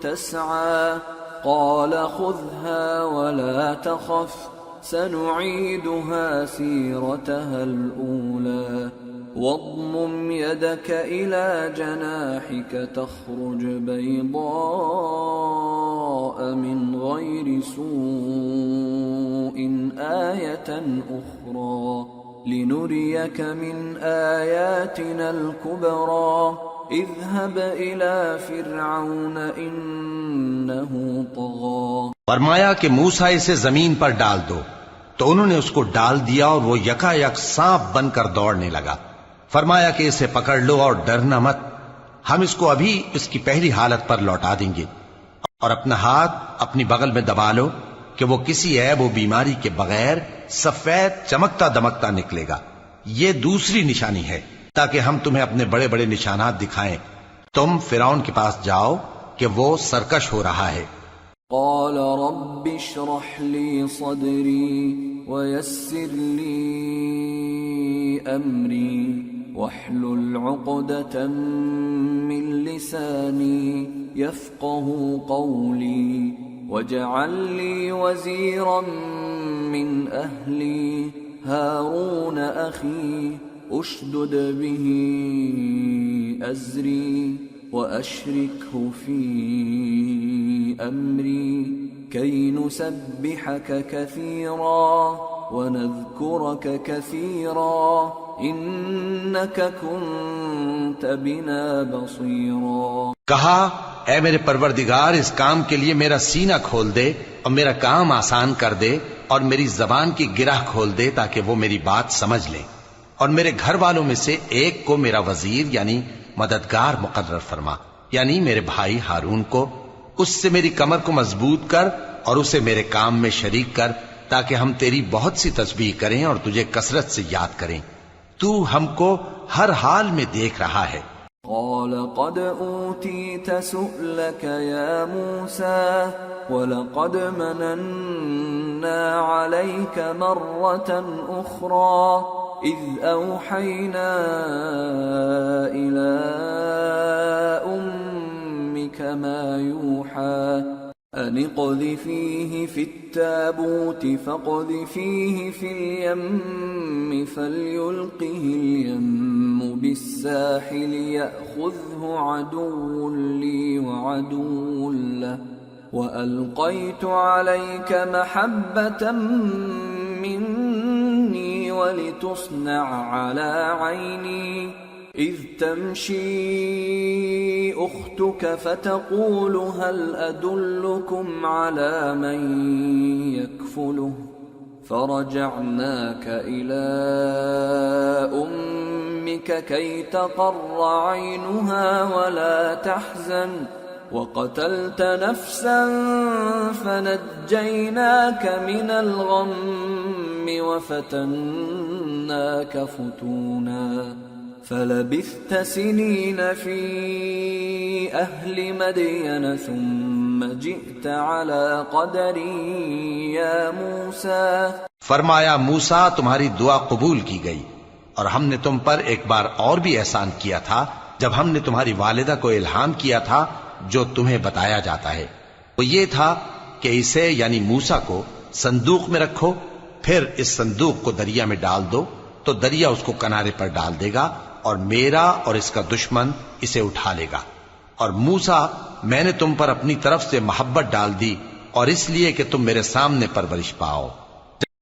تسعى قال خذها ولا تخف سنعيدها سيرتها الأولى واضمم يدك إلى جناحك تخرج بيضاء من غير سوء آية أخرى لنريك من آياتنا الكبرى اذهب إلى فرعون إنه طغى. فرمایا کہ موسیٰ اسے زمین پر ڈال دو، تو انہوں نے اس کو ڈال دیا اور وہ یکا یک سانپ بن کر دوڑنے لگا. فرمایا کہ اسے پکڑ لو اور ڈرنا مت، ہم اس کو ابھی اس کی پہلی حالت پر لوٹا دیں گے، اور اپنا ہاتھ اپنی بغل میں دبا لو کہ وہ کسی عیب و بیماری کے بغیر سفید چمکتا دمکتا نکلے گا. یہ دوسری نشانی ہے تاکہ ہم تمہیں اپنے بڑے بڑے نشانات دکھائیں. تم فرعون کے پاس جاؤ کہ وہ سرکش ہو رہا ہے. قال رب اشرح لي صدري ويسر لي أمري واحلل عقدة من لساني يفقه قولي واجعل لي وزيرا من أهلي هارون أخي اشدد به أزري وأشركه في أمري كي نسبحك كثيرا ونذكرك كثيرا إنك كنت بنا بصيرا. کہا اے میرے پروردگار اس کام کے لیے میرا سینہ کھول دے اور میرا کام آسان کر دے اور میری زبان کی گرہ کھول دے تاکہ وہ میری بات سمجھ لے، اور میرے گھر والوں میں سے ایک کو میرا وزیر یعنی مددگار مقرر فرما، یعنی میرے بھائی ہارون کو. اس سے میری کمر کو مضبوط کر اور اسے میرے کام میں شریک کر تاکہ ہم تیری بہت سی تسبیح کریں اور تجھے کثرت سے یاد کریں. تو ہم کو ہر حال میں دیکھ رہا ہے. قال قد أوتيت سؤلك يا موسى ولقد مننا عليك مرة أخرى إذ أوحينا إلى أمك ما يوحى أن اقذفيه في التابوت فاقذفيه في اليم فليلقه اليم بالساحل يأخذه عدو لي وعدو له وألقيت عليك محبة مني ولتصنع على عيني إذ تمشي أختك فتقول هل أدلكم على من يكفله فرجعناك إلى أمك كي تقر عينها ولا تحزن وقتلت نفسا فنجيناك من الغم وفتناك فتونا فلبثت سنين في أهل مدين ثم جئت على قدر يا موسى. فرمایا موسیٰ تمہاری دعا قبول کی گئی، اور ہم نے تم پر ایک بار اور بھی احسان کیا تھا جب ہم نے تمہاری والدہ کو الہام کیا تھا جو تمہیں بتایا جاتا ہے. وہ یہ تھا کہ اسے یعنی موسیٰ کو صندوق میں رکھو، پھر اس صندوق کو دریا میں ڈال دو تو دریا اس کو کنارے پر ڈال دے گا اور میرا اور اس کا دشمن اسے اٹھا لے گا. اور موسیٰ میں نے تم پر اپنی طرف سے محبت ڈال دی اور اس لیے کہ تم میرے سامنے پرورش پاؤ.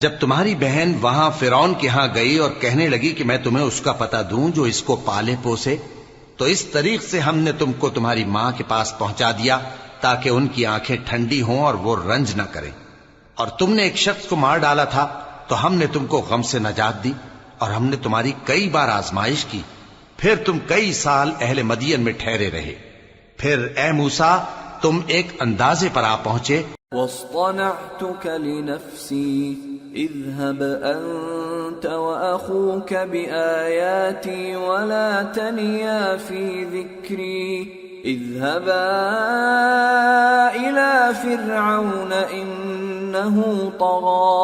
جب تمہاری بہن وہاں فرعون کے ہاں گئی اور کہنے لگی کہ میں تمہیں اس کا پتہ دوں جو اس کو پالے پوسے، تو اس طریق سے ہم نے تم کو تمہاری ماں کے پاس پہنچا دیا تاکہ ان کی آنکھیں ٹھنڈی ہوں اور وہ رنج نہ کریں. اور تم نے ایک شخص کو مار ڈالا تھا تو ہم نے تم کو غم سے نجات دی، اور ہم نے تمہاری کئی بار آزمائش کی، پھر تم کئی سال اہل مدین میں ٹھہرے رہے. پھر اے موسیٰ تم ایک اندازے پر آ پہنچے. واصطنعتك لنفسي اذهب أنت وأخوك بآياتي ولا تنيا في ذكري اذهبا إلى فرعون إنه طغى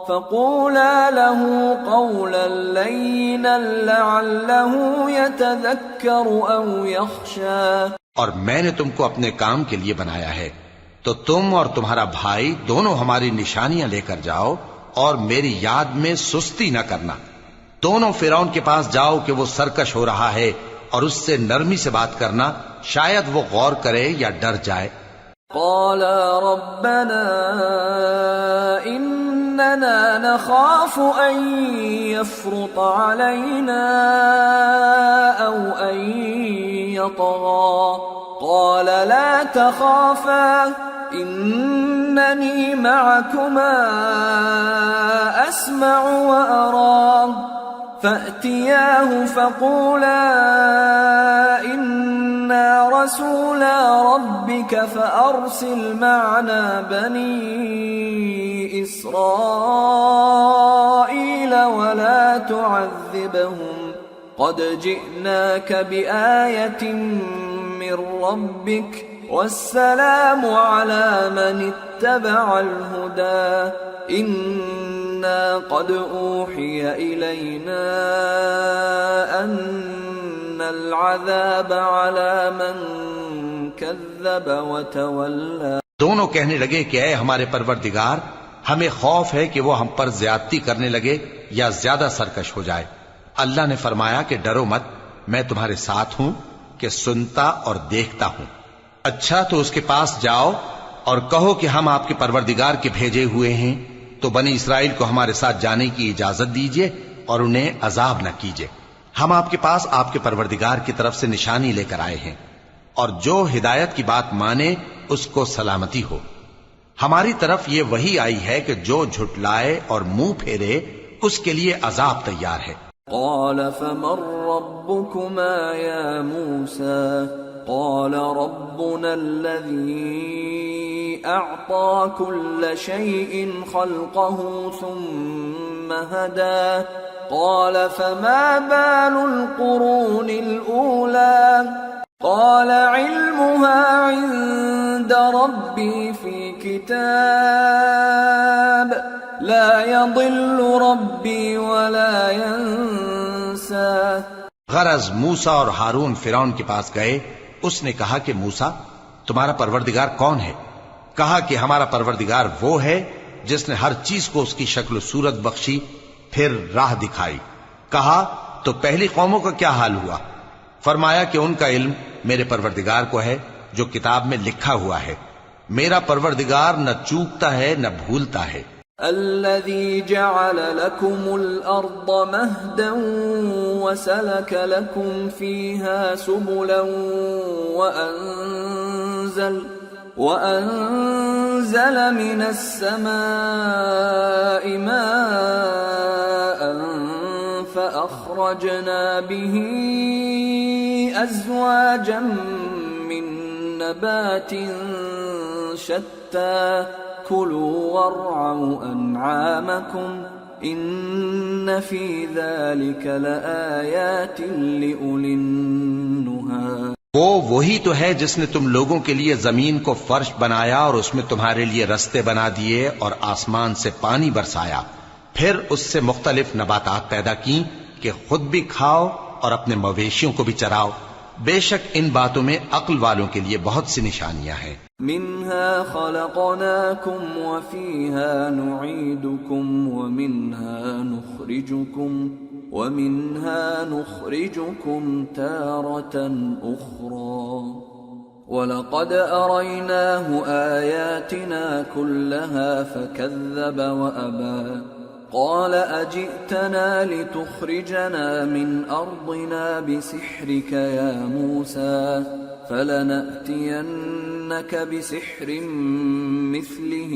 فقولا له قولا لينا لعله يتذكر أو يخشى. اور میں نے تم کو اپنے کام کے لیے بنایا ہے، تو تم اور تمہارا بھائی دونوں ہماری نشانیاں لے کر جاؤ اور میری یاد میں سستی نہ کرنا. دونوں فرعون کے پاس جاؤ کہ وہ سرکش ہو رہا ہے اور اس سے نرمی سے بات کرنا، شاید وہ غور کرے یا ڈر جائے. قالا ربنا اننا نخاف ان يفرط علينا او ان يطغى قال لا تخافا انني معكما اسمع وارى فأتياه فقولا إنا رسولا ربك فأرسل معنا بني إسرائيل ولا تعذبهم قد جئناك بآية من ربك والسلام على من اتبع الهدى إنا قد أوحي إلينا أن العذاب على من كذب وتولى. دونوں کہنے لگے کہ اے ہمارے پروردگار، ہمیں خوف ہے کہ وہ ہم پر زیادتی کرنے لگے یا زیادہ سرکش ہو جائے. اللہ نے فرمایا کہ ڈرو مت، میں تمہارے ساتھ ہوں کہ سنتا اور دیکھتا ہوں. اچھا تو اس کے پاس جاؤ اور کہو کہ ہم آپ کے پروردگار کے بھیجے ہوئے ہیں، تو بنی اسرائیل کو ہمارے ساتھ جانے کی اجازت دیجیے اور انہیں عذاب نہ کیجیے. ہم آپ کے پاس آپ کے پروردگار کی طرف سے نشانی لے کر آئے ہیں، اور جو ہدایت کی بات مانے اس کو سلامتی ہو. ہماری طرف یہ وحی آئی ہے کہ جو جھٹلائے اور منہ پھیرے اس کے لیے عذاب تیار ہے. قال فمن ربكما يا موسى قال ربنا الذي أعطى كل شيء خلقه ثم هدى قال فما بال القرون الأولى قال علمها عند ربي في كتاب لا يضل ربي ولا ينسى. غرض موسیٰ اور ہارون فرعون کے پاس گئے. اس نے کہا کہ موسیٰ تمہارا پروردگار کون ہے؟ کہا کہ ہمارا پروردگار وہ ہے جس نے ہر چیز کو اس کی شکل و صورت بخشی پھر راہ دکھائی. کہا تو پہلی قوموں کا کیا حال ہوا؟ فرمایا کہ ان کا علم میرے پروردگار کو ہے جو کتاب میں لکھا ہوا ہے. میرا پروردگار نہ چوکتا ہے نہ بھولتا ہے. الذي جعل لكم الأرض مهدا وسلك لكم فيها سبلا وأنزل من السماء ماء فأخرجنا به أزواجا من نبات شتى كلوا وارعوا أنعامكم إن في ذلك لآيات لأولي النهى. وہ وہی تو ہے جس نے تم لوگوں کے لیے زمین کو فرش بنایا اور اس میں تمہارے لیے رستے بنا دیے اور آسمان سے پانی برسایا، پھر اس سے مختلف نباتات پیدا کی کہ خود بھی کھاؤ اور اپنے مویشیوں کو بھی چراؤ. بے شک ان باتوں میں عقل والوں کے لیے بہت سی نشانیاں ہیں. منها خلقناكم وفيها نعيدكم ومنها نخرجكم تارة أخرى ولقد أريناه آياتنا كلها فكذب وأبى قال أجئتنا لتخرجنا من أرضنا بسحرك يا موسى فلنأتينك بسحر مثله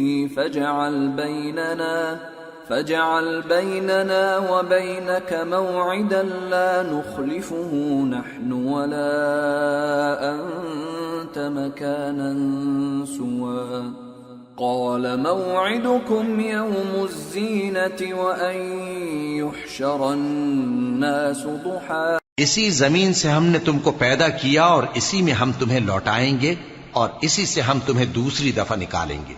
فاجعل بيننا وبينك موعدا لا نخلفه نحن ولا أنت مكانا سوى قال موعدكم يوم الزينة وأن يحشر الناس ضحى. اسی زمین سے ہم نے تم کو پیدا کیا اور اسی میں ہم تمہیں لوٹائیں گے اور اسی سے ہم تمہیں دوسری دفعہ نکالیں گے.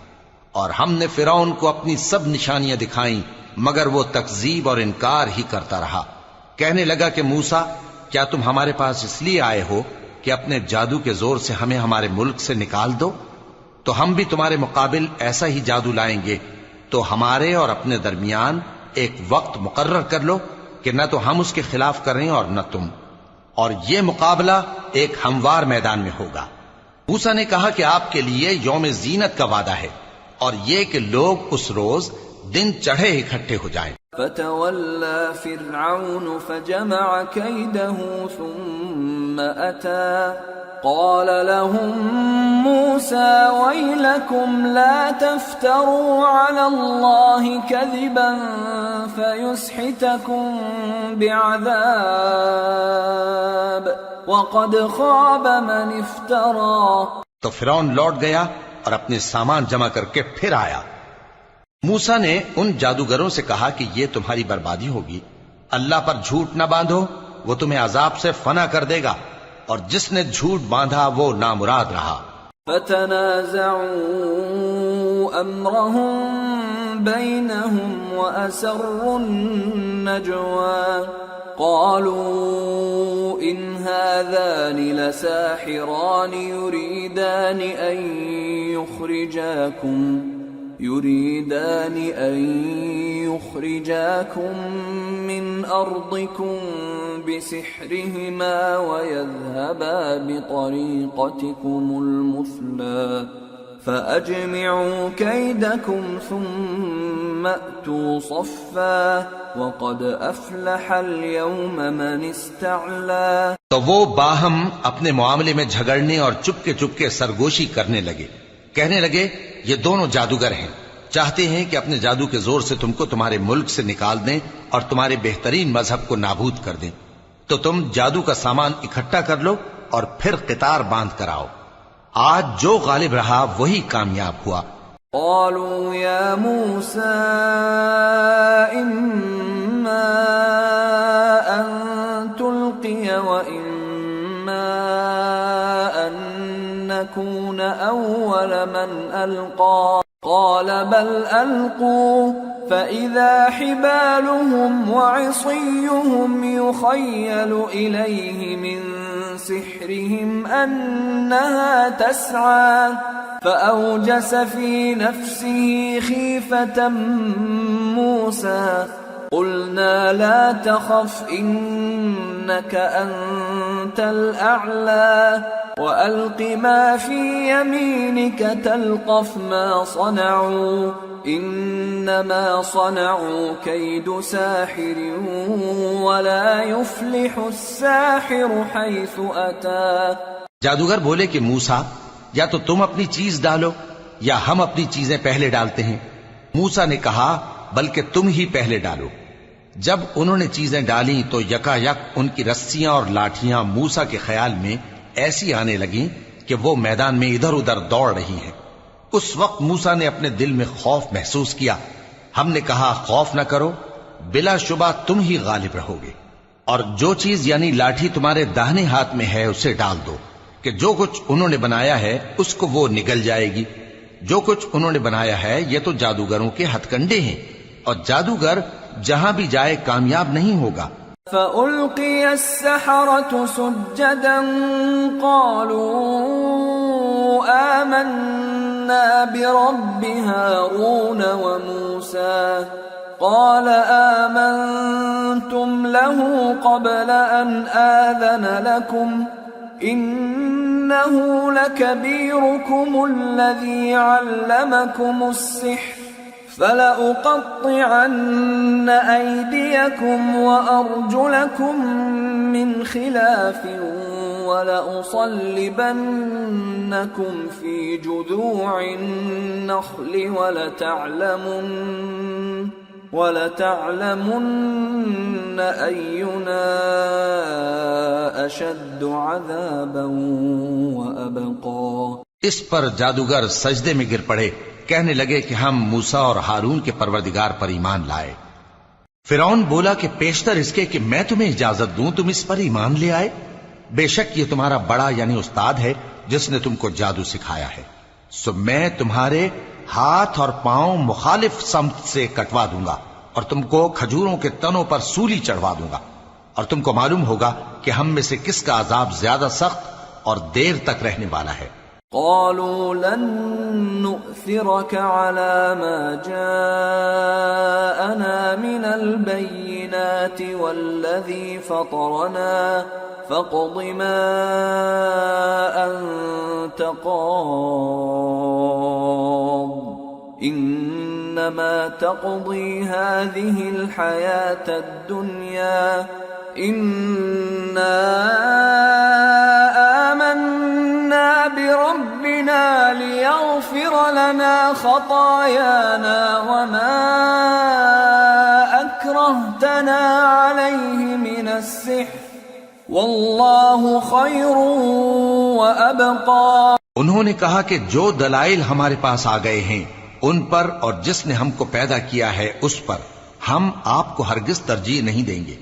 اور ہم نے فرعون کو اپنی سب نشانیاں دکھائیں مگر وہ تکذیب اور انکار ہی کرتا رہا. کہنے لگا کہ موسیٰ کیا تم ہمارے پاس اس لیے آئے ہو کہ اپنے جادو کے زور سے ہمیں ہمارے ملک سے نکال دو؟ تو ہم بھی تمہارے مقابل ایسا ہی جادو لائیں گے، تو ہمارے اور اپنے درمیان ایک وقت مقرر کر لو کہ نہ تو ہم اس کے خلاف کریں اور نہ تم، اور یہ مقابلہ ایک ہموار میدان میں ہوگا۔ موسیٰ نے کہا کہ آپ کے لیے یوم زینت کا وعدہ ہے، اور یہ کہ لوگ اس روز دن چڑھے اکٹھے ہو جائیں۔ فتولى فرعون فجمع كيده ثم أتى قال لهم موسى ويلكم لا تفتروا على الله كذبا فيسحتكم بعذاب وقد خاب من افترى۔ تو فرعون لوٹ گیا اور اپنے سامان جمع کر کے پھر آیا۔ موسیٰ نے ان جادوگروں سے کہا کہ یہ تمہاری بربادی ہوگی، اللہ پر جھوٹ نہ باندھو، وہ تمہیں عذاب سے فنا کر دے گا، اور جس نے جھوٹ باندھا وہ نامراد رہا۔ فتنازعوا امرهم بينهم واسروا النجوى قالوا ان هذان لساحران يريدان أن يخرجاكم من أرضكم بسحرهما ويذهبا بطريقتكم المثلى فأجمعوا كيدكم ثم أتوا صفا وقد أفلح اليوم من استعلى۔ تو وہ باہم اپنے معاملے میں جھگڑنے اور چپکے سرگوشی کرنے لگے، کہنے لگے یہ دونوں جادوگر ہیں، چاہتے ہیں کہ اپنے جادو کے زور سے تم کو تمہارے ملک سے نکال دیں اور تمہارے بہترین مذہب کو نابود کر دیں، تو تم جادو کا سامان اکٹھا کر لو اور پھر قطار باندھ کر آؤ۔ آج جو غالب رہا وہی کامیاب ہوا۔ قالوا يا موسى إما أن تلقي وإما أن نكون أول من ألقى قال بل ألقوا فإذا حبالهم وعصيهم يخيل إليه من سحرهم أنها تسعى فأوجس في نفسه خيفة موسى قلنا لا تخف إنك أنت الأعلى وألق ما في يمينك تلقف ما صنعوا إنما صنعوا كيد ساحر ولا يفلح الساحر حيث أتى۔ جادوگر بولے کہ موسیٰ یا تو تم اپنی چیز ڈالو یا ہم اپنی چیزیں پہلے ڈالتے ہیں۔ موسیٰ نے کہا بلکہ تم ہی پہلے ڈالو۔ جب انہوں نے چیزیں ڈالیں تو یکا یک ان کی رسیاں اور لاٹھیاں موسیٰ کے خیال میں ایسی آنے لگیں کہ وہ میدان میں ادھر ادھر دوڑ رہی ہیں۔ اس وقت موسیٰ نے اپنے دل میں خوف محسوس کیا۔ ہم نے کہا خوف نہ کرو، بلا شبہ تم ہی غالب رہو گے، اور جو چیز یعنی لاٹھی تمہارے داہنے ہاتھ میں ہے اسے ڈال دو کہ جو کچھ انہوں نے بنایا ہے اس کو وہ نگل جائے گی۔ جو کچھ انہوں نے بنایا ہے یہ تو جادوگروں کے ہتھ کنڈے ہیں، اور جادوگر جہاں بھی جائے کامیاب نہیں ہوگا۔ فألقي السحرة سجدا قالوا آمنا برب هارون وموسى قال آمنتم له قبل أن آذن لكم إنه لكبيركم الذي علمكم السحر فلأقطعن أيديكم وأرجلكم من خلاف ولأصلبنكم في جذوع النخل ولتعلمن أينا أشد عذابا وأبقى۔ اس پر جادوگر سجدے میں گر پڑے، کہنے لگے کہ ہم موسیٰ اور ہارون کے پروردگار پر ایمان لائے۔ فرعون بولا کہ پیشتر اس کے کہ میں تمہیں اجازت دوں تم اس پر ایمان لے آئے، بے شک یہ تمہارا بڑا یعنی استاد ہے جس نے تم کو جادو سکھایا ہے، سو میں تمہارے ہاتھ اور پاؤں مخالف سمت سے کٹوا دوں گا اور تم کو کھجوروں کے تنوں پر سولی چڑھوا دوں گا، اور تم کو معلوم ہوگا کہ ہم میں سے کس کا عذاب زیادہ سخت اور دیر تک رہنے والا ہے۔ قالوا لن نؤثرك على ما جاءنا من البينات والذي فطرنا فاقض ما أنت قاض إنما تقضي هذه الحياة الدنيا إنا آمنا بربنا ليغفر لنا خطايانا وما أكرهتنا عليه من السحر واللہ خیر وابقى۔ انہوں نے کہا کہ جو دلائل ہمارے پاس آ گئے ہیں ان پر اور جس نے ہم کو پیدا کیا ہے اس پر ہم آپ کو ہرگز ترجیح نہیں دیں گے،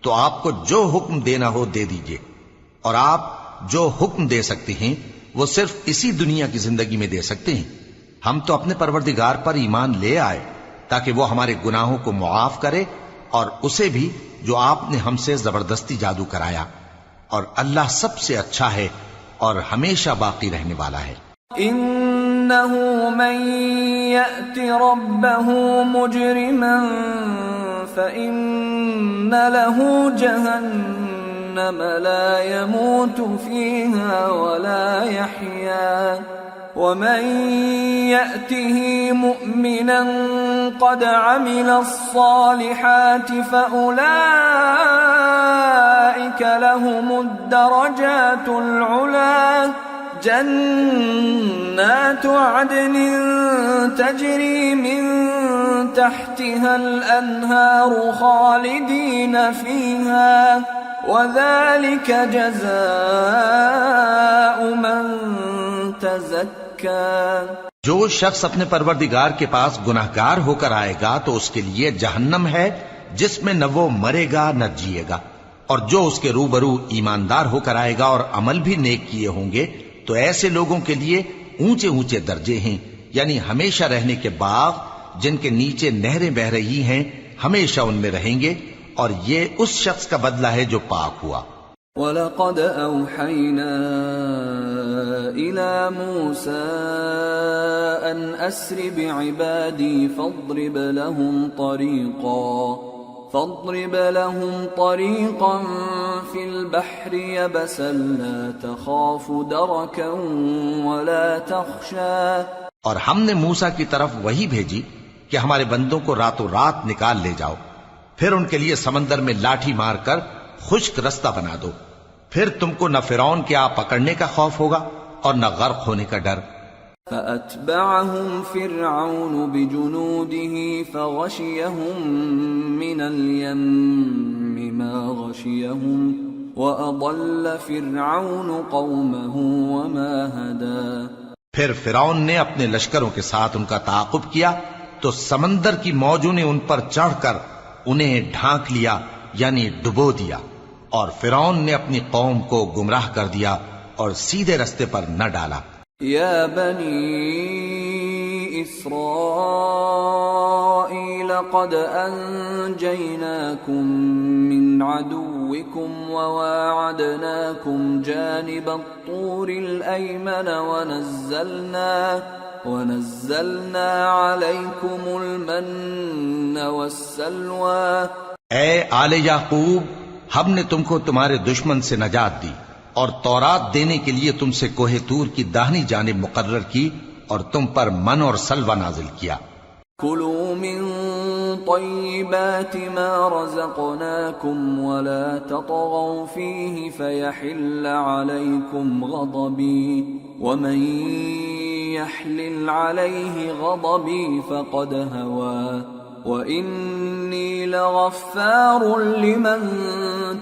تو آپ کو جو حکم دینا ہو دے دیجئے، اور آپ جو حکم دے سکتے ہیں وہ صرف اسی دنیا کی زندگی میں دے سکتے ہیں۔ ہم تو اپنے پروردگار پر ایمان لے آئے تاکہ وہ ہمارے گناہوں کو معاف کرے اور اسے بھی جو آپ نے ہم سے زبردستی جادو کرایا، اور اللہ سب سے اچھا ہے اور ہمیشہ باقی رہنے والا ہے۔ انه من يأت ربه مجرما فإن له جهنم لا يموت فيها ولا يحيا ومن يأته مؤمنا قد عمل الصالحات فأولئك لهم الدرجات العلى جنات عدن تجري من تحتها الأنهار خالدين فيها وذلك جزاء من تزكى۔ جو شخص اپنے پروردگار کے پاس گناہگار ہو کر آئے گا تو اس کے لیے جہنم ہے جس میں نہ وہ مرے گا نہ جیے گا، اور جو اس کے روبرو ایماندار ہو کر آئے گا اور عمل بھی نیک کیے ہوں گے تو ایسے لوگوں کے لیے اونچے اونچے درجے ہیں، یعنی ہمیشہ رہنے کے باغ جن کے نیچے نہریں بہ رہی ہیں، ہمیشہ ان میں رہیں گے، اور یہ اس شخص کا بدلہ ہے جو پاک ہوا۔ وَلَقَدْ أَوْحَيْنَا إِلَى مُوسَىٰ أَنْ أَسْرِ بِعِبَادِي فَاضْرِبْ لَهُمْ طَرِيقًا فِي الْبَحْرِ يَبَسًا لَا تَخَافُ دَرَكًا وَلَا تَخْشَىٰ۔ اور ہم نے موسیٰ کی طرف وہی بھیجی کہ ہمارے بندوں کو راتوں رات نکال لے جاؤ، پھر ان کے لیے سمندر میں لاٹھی مار کر خشک رستہ بنا دو، پھر تم کو نہ فرعون کے آ پکڑنے کا خوف ہوگا اور نہ غرق ہونے کا ڈر۔ فَأَتْبَعَهُمْ فِرْعَوْنُ بِجُنُودِهِ فَغَشِيَهُمْ مِنَ الْيَمِّ مَا غَشِيَهُمْ وَأَضَلَّ فِرْعَوْنُ قَوْمَهُ وَمَا هَدَىٰ۔ پھر فرعون نے اپنے لشکروں کے ساتھ ان کا تعاقب کیا تو سمندر کی موجوں نے ان پر چڑھ کر انہیں ڈھانک لیا، یعنی ڈبو دیا، اور فرعون نے اپنی قوم کو گمراہ کر دیا اور سیدھے رستے پر نہ ڈالا۔ یا بنی اسرائیل قد انجیناکم من عدوکم وواعدناکم جانب الطور الایمن ونزلنا علیکم المن والسلوى۔ اے آل یعقوب، ہم نے تم کو تمہارے دشمن سے نجات دی اور تورات دینے کے لیے تم سے کوہ طور کی داہنی جانب مقرر کی اور تم پر من اور سلوہ نازل کیا۔ کلوا من طیبات ما رزقناکم ولا تطغوا فیہ فیحل علیکم غضبی ومن یحلل علیہ غضبی فقد هوى وَإِنِّي لَغَفَّارٌ لِمَن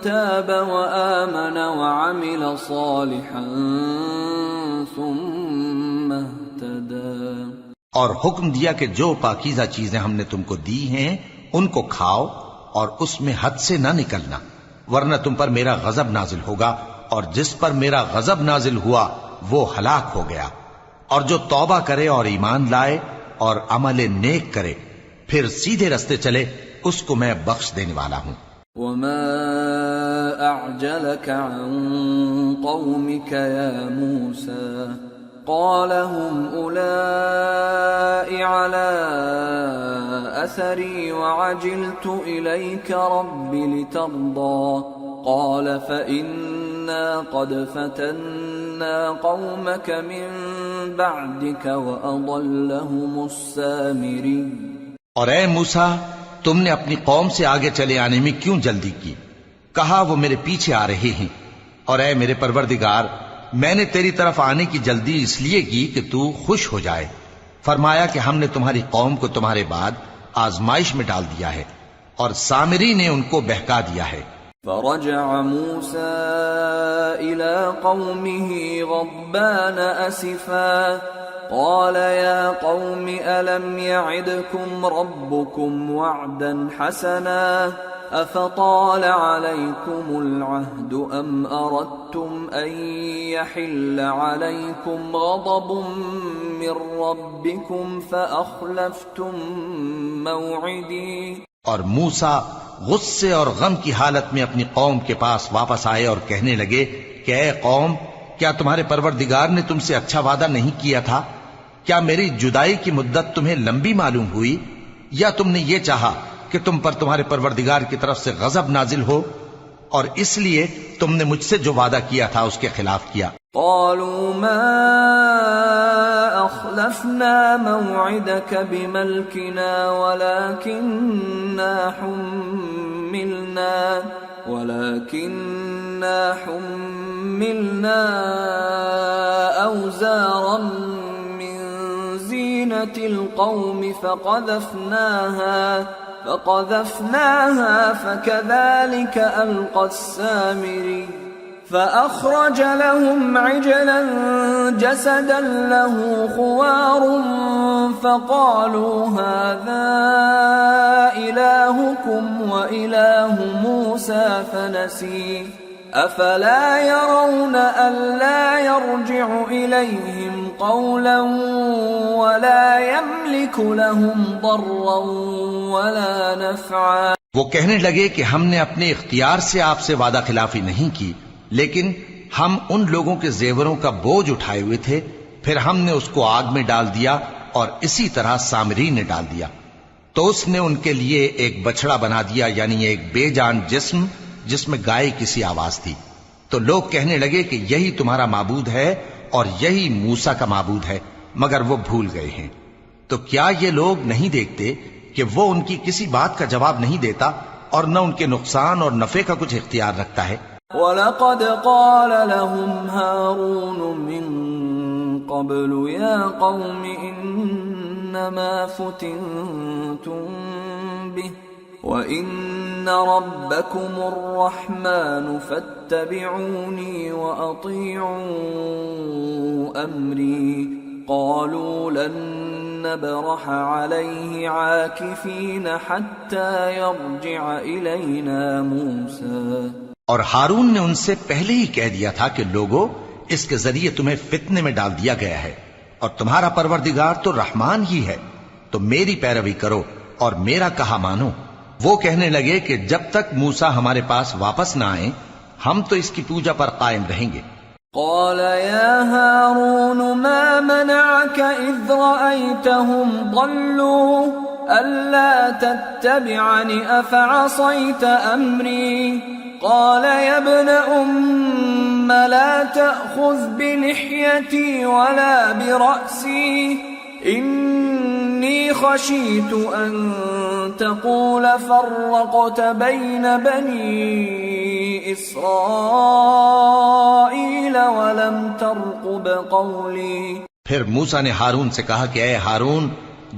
تَابَ وَآمَنَ وَعَمِلَ صَالِحًا ثُمَّ اهْتَدَىٰ۔ اور حکم دیا کہ جو پاکیزہ چیزیں ہم نے تم کو دی ہیں ان کو کھاؤ اور اس میں حد سے نہ نکلنا، ورنہ تم پر میرا غضب نازل ہوگا، اور جس پر میرا غضب نازل ہوا وہ ہلاک ہو گیا۔ اور جو توبہ کرے اور ایمان لائے اور عمل نیک کرے پھر سیدھے رستے چلے اس کو میں بخش دینے والا ہوں۔ وما أعجلك عن قومك يا موسى قال هم أولئك على أثري وعجلت إليك رب لترضى قال فإنا قد فتنا قومك من بعدك وأضلهم السامري۔ اور اے موسیٰ، تم نے اپنی قوم سے آگے چلے آنے میں کیوں جلدی کی؟ کہا وہ میرے پیچھے آ رہے ہیں۔ اور اے میرے پروردگار، میں نے تیری طرف آنے کی جلدی اس لیے کی کہ تو خوش ہو جائے۔ فرمایا کہ ہم نے تمہاری قوم کو تمہارے بعد آزمائش میں ڈال دیا ہے، اور سامری نے ان کو بہکا دیا ہے۔ فرجع موسى إلى قومه غضبان أسفا قال يا قوم ألم يعدكم ربكم وعدا حسنا أفطال عليكم العهد أم أردتم أن يحل عليكم غضب من ربكم فأخلفتم موعدي۔ اور موسیٰ غصے اور غم کی حالت میں اپنی قوم کے پاس واپس آئے اور کہنے لگے کہ اے قوم، کیا تمہارے پروردگار نے تم سے اچھا وعدہ نہیں کیا تھا؟ کیا میری جدائی کی مدت تمہیں لمبی معلوم ہوئی، یا تم نے یہ چاہا کہ تم پر تمہارے پروردگار کی طرف سے غضب نازل ہو، اور اس لیے تم نے مجھ سے جو وعدہ کیا تھا اس کے خلاف کیا؟ قالوا ما أخلفنا موعدك بملكنا ولكننا حملنا أوزارا من زينة القوم فقذفناها فكذلك ألقى السامري فأخرج لهم عجلا جسدا له خوار فقالوا هذا إلهكم وإله موسى فنسي أفلا يرون ألا يرجع إليهم قولا ولا يملك لهم ضرا ولا نفعا۔ وہ کہنے لگے کہ ہم نے اپنے اختیار سے آپ سے وعدہ خلافی نہیں کی، لیکن ہم ان لوگوں کے زیوروں کا بوجھ اٹھائے ہوئے تھے، پھر ہم نے اس کو آگ میں ڈال دیا، اور اسی طرح سامری نے ڈال دیا۔ تو اس نے ان کے لیے ایک بچڑا بنا دیا، یعنی ایک بے جان جسم جس میں گائے کی سی آواز تھی۔ تو لوگ کہنے لگے کہ یہی تمہارا معبود ہے اور یہی موسیٰ کا معبود ہے، مگر وہ بھول گئے ہیں۔ تو کیا یہ لوگ نہیں دیکھتے کہ وہ ان کی کسی بات کا جواب نہیں دیتا، اور نہ ان کے نقصان اور نفع کا کچھ اختیار رکھتا ہے؟ وَلَقَدْ قَالَ لَهُمْ هَارُونُ مِن قَبْلُ يَا قَوْمِ إِنَّمَا فُتِنْتُمْ بِهِ وَإِنَّ رَبَّكُمُ الرَّحْمَنُ فَاتَّبِعُونِي وَأَطِيعُوا أَمْرِي قَالُوا لَن نَّبْرَحَ عَلَيْهِ عَاكِفِينَ حَتَّى يَرْجِعَ إِلَيْنَا مُوسَىٰ۔ اور ہارون نے ان سے پہلے ہی کہہ دیا تھا کہ لوگو، اس کے ذریعے تمہیں فتنے میں ڈال دیا گیا ہے، اور تمہارا پروردگار تو رحمان ہی ہے، تو میری پیروی کرو اور میرا کہا مانو۔ وہ کہنے لگے کہ جب تک موسیٰ ہمارے پاس واپس نہ آئیں، ہم تو اس کی پوجا پر قائم رہیں گے۔ قال يا هارون ما منعك إذ رأيتهم ضلوا ألا تتبعني أفعصيت أمري قال يا ابن أم لا تأخذ بلحيتي ولا برأسي إني خشيت أن تقول فرقت بين بني إسرائيل ولم ترقب قولي۔ پھر موسیٰ نے ہارون سے کہا کہ اے ہارون،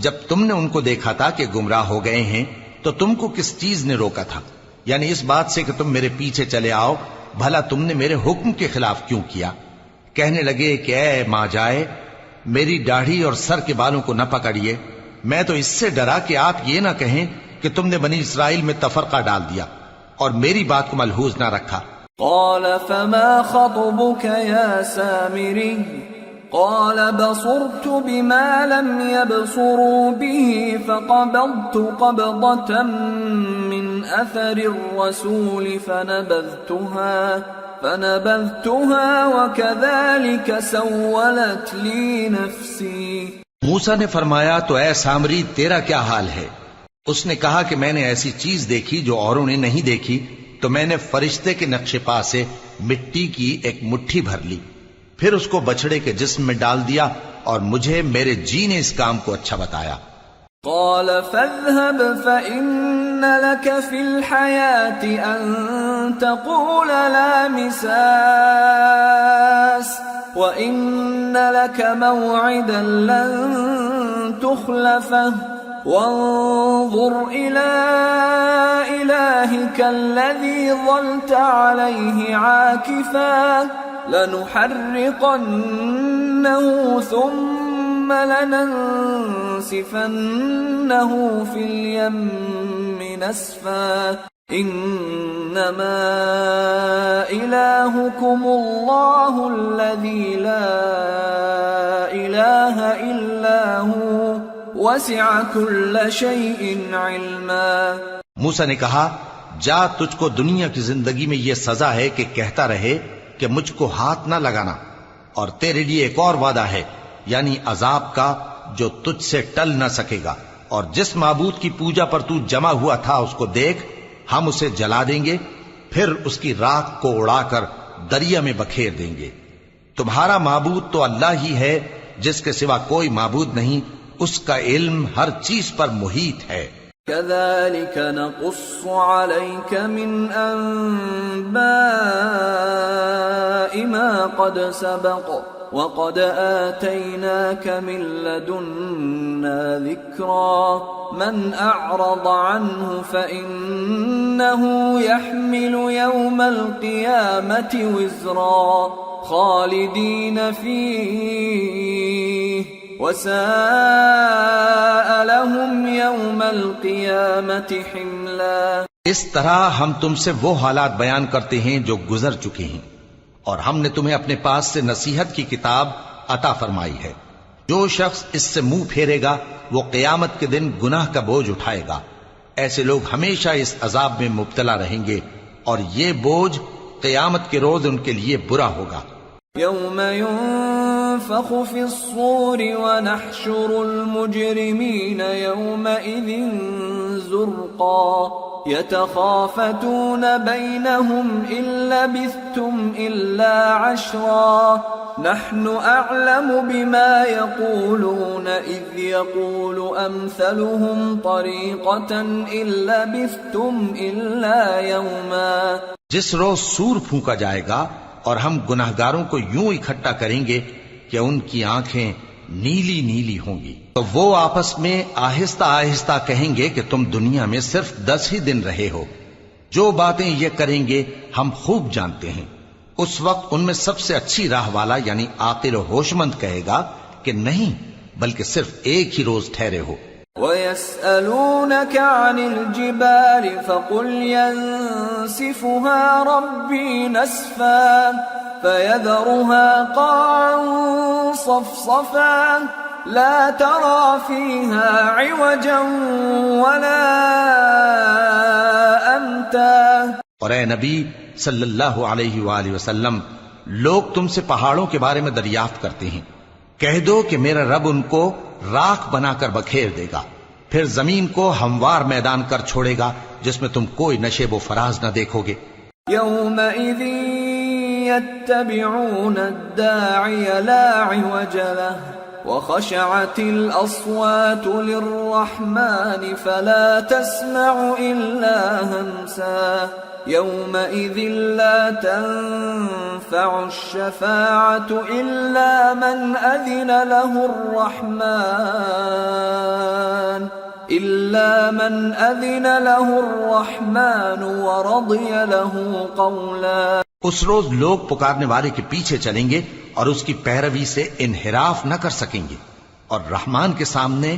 جب تم نے ان کو دیکھا تھا کہ گمراہ ہو گئے ہیں تو تم کو کس چیز نے روکا تھا؟ یعنی اس بات سے کہ تم میرے پیچھے چلے آؤ، بھلا تم نے میرے حکم کے خلاف کیوں کیا؟ کہنے لگے کہ اے ماں جائے، میری داڑھی اور سر کے بالوں کو نہ پکڑیے، میں تو اس سے ڈرا کہ آپ یہ نہ کہیں کہ تم نے بنی اسرائیل میں تفرقہ ڈال دیا اور میری بات کو ملحوظ نہ رکھا۔ قال فما خطبك يا سامري قال بصرت بما لم يبصروا به فقبضت قبضة من أثر الرسول فنبذتها وكذلك سولت لي نفسي. موسیٰ نے فرمایا تو اے سامری تیرا کیا حال ہے؟ اس نے کہا کہ میں نے ایسی چیز دیکھی جو اوروں نے نہیں دیکھی، تو میں نے فرشتے کے نقش پا سے مٹی کی ایک مٹھی بھر لی، پھر اس کو بچڑے کے جسم میں ڈال دیا، اور مجھے میرے جی نے اس کام کو اچھا بتایا. قال فاذهب فإن لك في الحياة أن تقول لا مساس وإن لك موعدا لن تخلفه وانظر إلى إلهك الذي ظلت عليه عاكفا لنحرقنه ثم لننسفنه في اليم نسفا إنما إلهكم الله الذي لا إله إلا هو وسع كل شيء علما. موسیٰ نے کہا جا، تجھ کو دنیا کی زندگی میں یہ سزا ہے کہ کہتا رہے کہ مجھ کو ہاتھ نہ لگانا، اور تیرے لیے ایک اور وعدہ ہے، یعنی عذاب کا جو تجھ سے ٹل نہ سکے گا، اور جس معبود کی پوجا پر تو جمع ہوا تھا اس کو دیکھ، ہم اسے جلا دیں گے، پھر اس کی راکھ کو اڑا کر دریا میں بکھیر دیں گے. تمہارا معبود تو اللہ ہی ہے، جس کے سوا کوئی معبود نہیں، اس کا علم ہر چیز پر محیط ہے. كذلك نقص عليك من أنباء ما قد سبق وقد آتيناك من لدنا ذكرا من أعرض عنه فإنه يحمل يوم القيامة وزرا خالدين فيه وساء لهم يوم القيامة حملا. اس طرح ہم تم سے وہ حالات بیان کرتے ہیں جو گزر چکے ہیں، اور ہم نے تمہیں اپنے پاس سے نصیحت کی کتاب عطا فرمائی ہے. جو شخص اس سے منہ پھیرے گا وہ قیامت کے دن گناہ کا بوجھ اٹھائے گا. ایسے لوگ ہمیشہ اس عذاب میں مبتلا رہیں گے، اور یہ بوجھ قیامت کے روز ان کے لیے برا ہوگا. يوم ينفخ في الصور ونحشر المجرمين يومئذ زرقا يتخافتون بينهم إن لبثتم إلا عشرا نحن أعلم بما يقولون إذ يقول أمثلهم طريقة إن لبثتم إلا يوما. جس روز سور پھونکا جائے گا اور ہم گناہگاروں کو یوں اکٹھا کریں گے کہ ان کی آنکھیں نیلی نیلی ہوں گی، تو وہ آپس میں آہستہ آہستہ کہیں گے کہ تم دنیا میں صرف 10 ہی دن رہے ہو. جو باتیں یہ کریں گے ہم خوب جانتے ہیں. اس وقت ان میں سب سے اچھی راہ والا یعنی عاقل و ہوش مند کہے گا کہ نہیں، بلکہ صرف ایک ہی روز ٹھہرے ہو. وَيَسْأَلُونَكَ عَنِ الْجِبَالِ فَقُلْ يَنسِفُهَا رَبِّي نَسْفًا فَيَذَرُهَا قَاعًا صَفْصَفًا لَا تَرَى فِيهَا عِوَجًا وَلَا أَمْتًا. اور اے نبی صلی اللہ علیہ وآلہ وسلم، لوگ تم سے پہاڑوں کے بارے میں دریافت کرتے ہیں. کہہ دو کہ میرا رب ان کو راکھ بنا کر بکھیر دے گا، پھر زمین کو ہموار میدان کر چھوڑے گا جس میں تم کوئی نشیب و فراز نہ دیکھو گے. يومئذ يتبعون الداعي لا عوج له وخشعت الأصوات للرحمن فلا تسمع إلا همسا يومئذ لا تنفع الشفاعة إلا من أذن له الرحمن ورضي له قولا. اس روز لوگ پکارنے والے کے پیچھے چلیں گے اور اس کی پیروی سے انحراف نہ کر سکیں گے، اور رحمان کے سامنے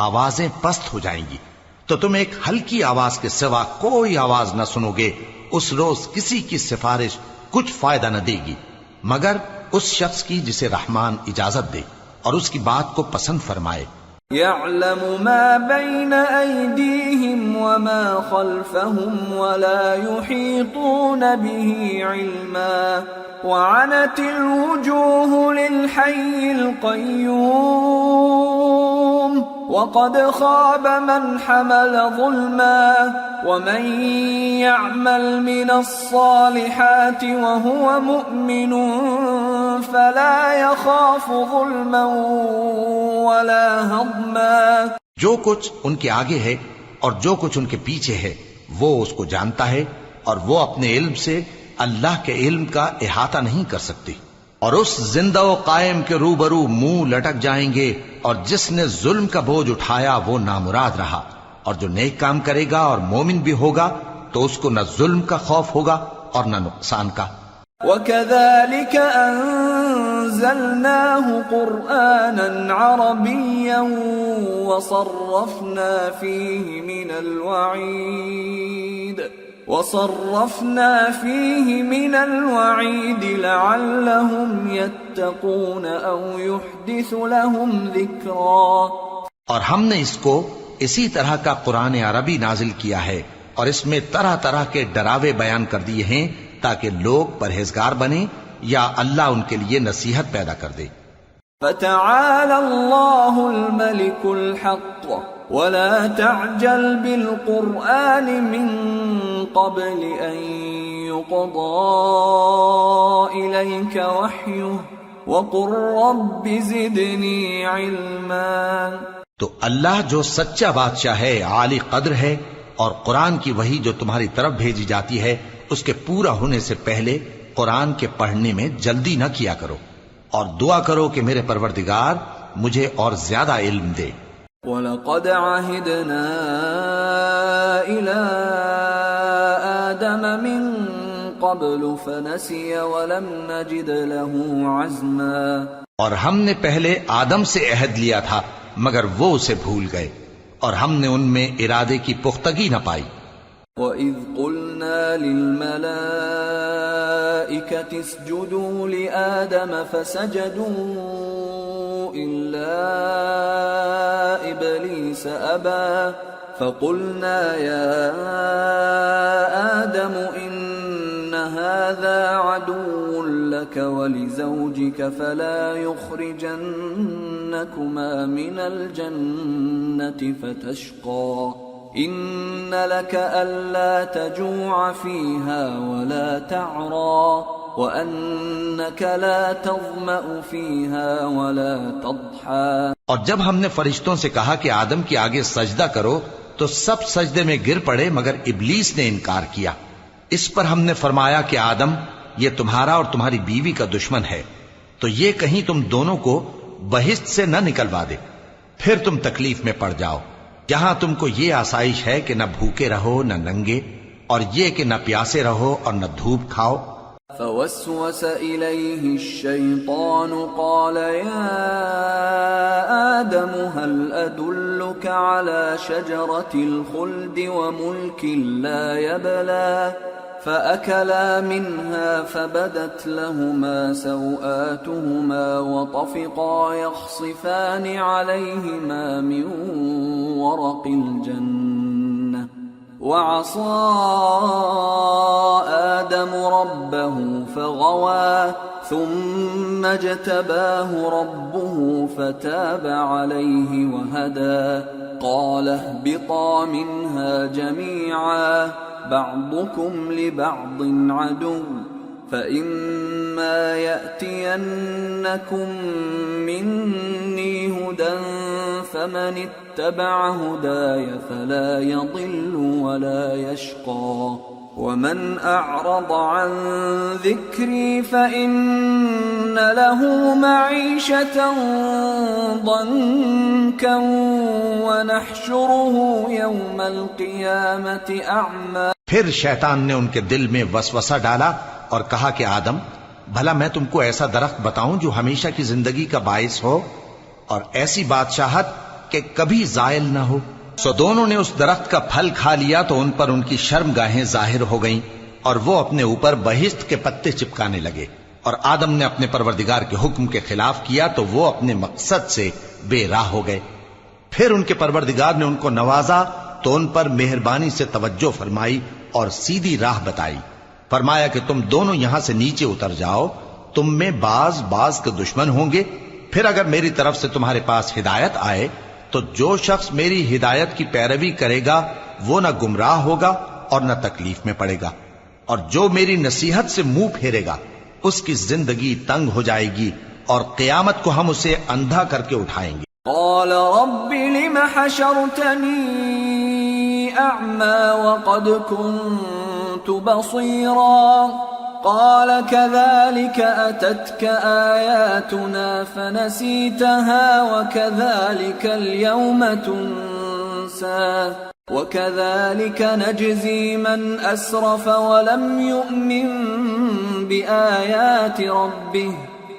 آوازیں پست ہو جائیں گی، تو تم ایک ہلکی آواز کے سوا کوئی آواز نہ سنو گے. اس روز کسی کی سفارش کچھ فائدہ نہ دے گی مگر اس شخص کی جسے رحمان اجازت دے اور اس کی بات کو پسند فرمائے. يعلم ما بين أيديهم وما خلفهم ولا يحيطون به علما وعنت الوجوه للحي القيوم وقد خاب من حمل ظلما ومن يعمل من الصالحات وهو مؤمن فلا يخاف ظلما ولا هضما. جو کچھ ان کے آگے ہے اور جو کچھ ان کے پیچھے ہے وہ اس کو جانتا ہے، اور وہ اپنے علم سے اللہ کے علم کا احاطہ نہیں کر سکتی. اور اس زندہ و قائم کے روبرو منہ لٹک جائیں گے، اور جس نے ظلم کا بوجھ اٹھایا وہ نامراد رہا، اور جو نیک کام کرے گا اور مومن بھی ہوگا تو اس کو نہ ظلم کا خوف ہوگا اور نہ نقصان کا. وَكَذَلِكَ أَنزَلْنَاهُ قُرْآنًا عَرَبِيًّا وَصَرَّفْنَا فِيهِ مِنَ الْوَعِيدِ لَعَلَّهُمْ يَتَّقُونَ أَوْ يُحْدِثُ لَهُمْ ذِكْرًا. اور ہم نے اس کو اسی طرح کا قرآن عربی نازل کیا ہے، اور اس میں طرح طرح کے ڈراوے بیان کر دیے ہیں تاکہ لوگ پرہیزگار بنیں یا اللہ ان کے لیے نصیحت پیدا کر دے. فَتَعَالَى اللَّهُ الْمَلِكُ الْحَقُّ وَلَا تَعْجَلْ بِالْقُرْآنِ مِنْ قَبْلِ أَنْ يُقْضَى إِلَيْكَ وَحْيُهُ وَقُلْ رَبِّ زِدْنِي عِلْمًا. تو اللہ جو سچا بادشاہ ہے، عالی قدر ہے، اور قرآن کی وحی جو تمہاری طرف بھیجی جاتی ہے اس کے پورا ہونے سے پہلے قرآن کے پڑھنے میں جلدی نہ کیا کرو، اور دعا کرو کہ میرے پروردگار مجھے اور زیادہ علم دے. وَلَقَدْ عَهِدْنَا إِلَىٰ آدَمَ مِن قَبْلُ فَنَسِيَ وَلَمْ نَجِدْ لَهُ عَزْمًا. اور ہم نے پہلے آدم سے عہد لیا تھا مگر وہ اسے بھول گئے، اور ہم نے ان میں ارادے کی پختگی نہ پائی. وَإِذْ قُلْنَا لِلْمَلَائِكَةِ اسْجُدُوا لِآدَمَ فَسَجَدُوا إِلَّا إِبْلِيسَ أَبَى فَقُلْنَا يَا آدَمُ إِنَّ هَذَا عَدُوٌّ لَكَ وَلِزَوْجِكَ فَلَا يُخْرِجَنَّكُمَا مِنَ الْجَنَّةِ فَتَشْقَى إِنَّ لَكَ أَلَّا تَجُوعَ فِيهَا وَلَا تَعْرَى وَأَنَّكَ لَا تَظْمَأُ فِيهَا وَلَا تَضْحَى. اور جب ہم نے فرشتوں سے کہا کہ آدم کے آگے سجدہ کرو تو سب سجدے میں گر پڑے مگر ابلیس نے انکار کیا. اس پر ہم نے فرمایا کہ آدم، یہ تمہارا اور تمہاری بیوی کا دشمن ہے، تو یہ کہیں تم دونوں کو بہشت سے نہ نکلوا دے، پھر تم تکلیف میں پڑ جاؤ. جہاں تم کو یہ آسائش ہے کہ نہ بھوکے رہو نہ ننگے، اور یہ کہ نہ پیاسے رہو اور نہ دھوپ کھاؤ. فوسوس إليه الشيطان قال يا آدم هل أدلك على شجرة الخلد وملك لا يبلى فأكلا منها فبدت لهما سوآتهما وطفقا يخصفان عليهما من ورق الجنة وعصى آدم ربه فغوى ثم اجتباه ربه فتاب عليه وهدى قال اهبطا منها جميعا بعضكم لبعض عدو فإما يأتينكم مني هدى فمن اتبع هداي فلا يضل ولا يشقى ومن أعرض عن ذكري فإن له معيشة ضنكا ونحشره يوم القيامة أعمى. پھر شیطان نے ان کے دل میں وسوسہ ڈالا اور کہا کہ آدم، بھلا میں تم کو ایسا درخت بتاؤں جو ہمیشہ کی زندگی کا باعث ہو اور ایسی بادشاہت کہ کبھی زائل نہ ہو. سو دونوں نے اس درخت کا پھل کھا لیا تو ان پر ان کی شرم گاہیں ظاہر ہو گئیں اور وہ اپنے اوپر بہشت کے پتے چپکانے لگے. اور آدم نے اپنے پروردگار کے حکم کے خلاف کیا تو وہ اپنے مقصد سے بے راہ ہو گئے. پھر ان کے پروردگار نے ان کو نوازا تو ان پر مہربانی سے توجہ فرمائی اور سیدھی راہ بتائی. فرمایا کہ تم دونوں یہاں سے نیچے اتر جاؤ، تم میں بعض کے دشمن ہوں گے. پھر اگر میری طرف سے تمہارے پاس ہدایت آئے تو جو شخص میری ہدایت کی پیروی کرے گا وہ نہ گمراہ ہوگا اور نہ تکلیف میں پڑے گا، اور جو میری نصیحت سے منہ پھیرے گا اس کی زندگی تنگ ہو جائے گی اور قیامت کو ہم اسے اندھا کر کے اٹھائیں گے. قال رب لم حشرتني أعمى وقد كنت بصيرا قال كذلك أتتك آياتنا فنسيتها وكذلك اليوم تنسى وكذلك نجزي من أسرف ولم يؤمن بآيات ربه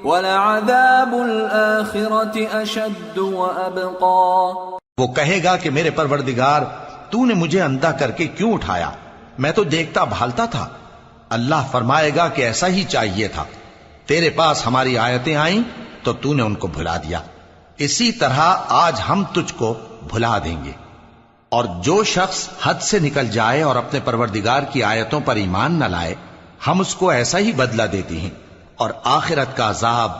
وَلَعَذَابُ الْآخِرَةِ أَشَدُّ وَأَبْقَى. وہ کہے گا کہ میرے پروردگار تو نے مجھے اندھا کر کے کیوں اٹھایا، میں تو دیکھتا بھالتا تھا. اللہ فرمائے گا کہ ایسا ہی چاہیے تھا، تیرے پاس ہماری آیتیں آئیں تو تو نے ان کو بھلا دیا، اسی طرح آج ہم تجھ کو بھلا دیں گے. اور جو شخص حد سے نکل جائے اور اپنے پروردگار کی آیتوں پر ایمان نہ لائے ہم اس کو ایسا ہی بدلہ دیتے ہیں، اور آخرت کا عذاب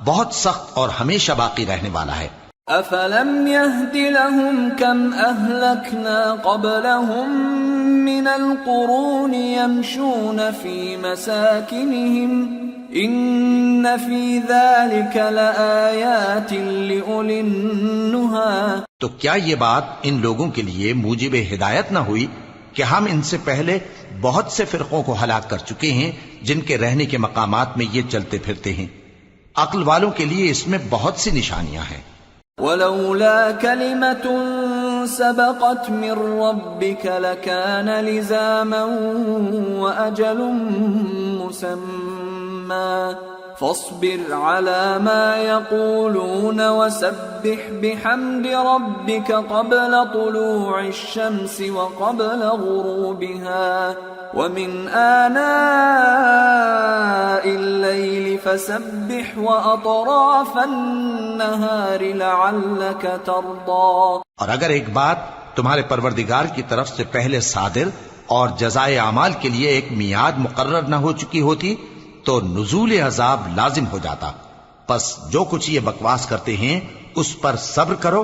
بہت سخت اور ہمیشہ باقی رہنے والا ہے. أَفَلَمْ يَهْدِ لَهُمْ كَمْ أَهْلَكْنَا قَبْلَهُمْ مِنَ الْقُرُونِ يَمْشُونَ فِي مَسَاكِنِهِمْ إِنَّ فِي ذَلِكَ لَآيَاتٍ لِأُولِي النُّهَى. تو کیا یہ بات ان لوگوں کے لیے موجب ہدایت نہ ہوئی کہ ہم ان سے پہلے بہت سے فرقوں کو ہلاک کر چکے ہیں جن کے رہنے کے مقامات میں یہ چلتے پھرتے ہیں. عقل والوں کے لیے اس میں بہت سی نشانیاں ہیں. وَلَوْلَا كَلِمَةٌ سَبَقَتْ مِنْ رَبِّكَ لَكَانَ لِزَامًا وَأَجَلٌ مُّسَمًّى فاصبر على ما يقولون وسبح بحمد ربك قبل طلوع الشمس وقبل غروبها ومن آناء الليل فسبح وأطراف النهار لعلك ترضى. اور اگر ایک بات تمہارے پروردگار کی طرف سے پہلے صادر اور جزائے اعمال کے لیے ایک میعاد مقرر نہ ہو چکی ہوتی تو نزول عذاب لازم ہو جاتا. پس جو کچھ یہ بکواس کرتے ہیں اس پر صبر کرو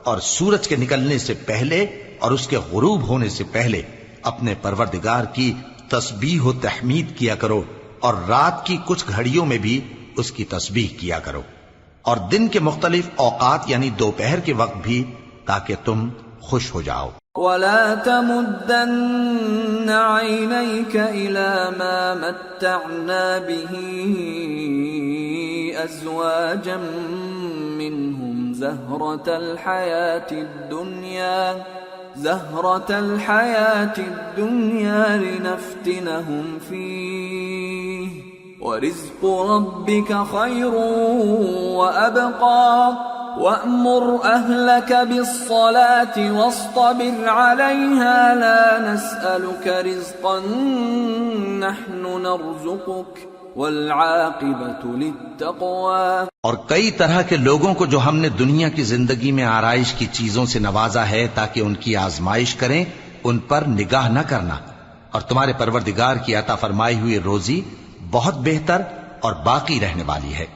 اور سورج کے نکلنے سے پہلے اور اس کے غروب ہونے سے پہلے اپنے پروردگار کی تسبیح و تحمید کیا کرو اور رات کی کچھ گھڑیوں میں بھی اس کی تسبیح کیا کرو اور دن کے مختلف اوقات یعنی دوپہر کے وقت بھی تاکہ تم خوش ہو جاؤ. وَلَا تَمُدَّنَّ عَيْنَيْكَ إِلَى مَا مَتَّعْنَا بِهِ أَزْوَاجًا مِّنْهُمْ زَهْرَةَ الْحَيَاةِ الدُّنْيَا لِنَفْتِنَهُمْ فِيهِ وَرِزْقُ رَبِّكَ خَيْرٌ وَأَبْقَى وَأْمُرْ أَهْلَكَ بِالصَّلَاةِ وَاصْطَبِرْ عَلَيْهَا لَا نَسْأَلُكَ رِزْقًا نَحْنُ نَرْزُقُكَ وَالْعَاقِبَةُ لِلتَّقْوَى. اور کئی طرح کے لوگوں کو جو ہم نے دنیا کی زندگی میں آرائش کی چیزوں سے نوازا ہے تاکہ ان کی آزمائش کریں، ان پر نگاہ نہ کرنا. اور تمہارے پروردگار کی عطا فرمائی ہوئی روزی بہت بہتر اور باقی رہنے والی ہے.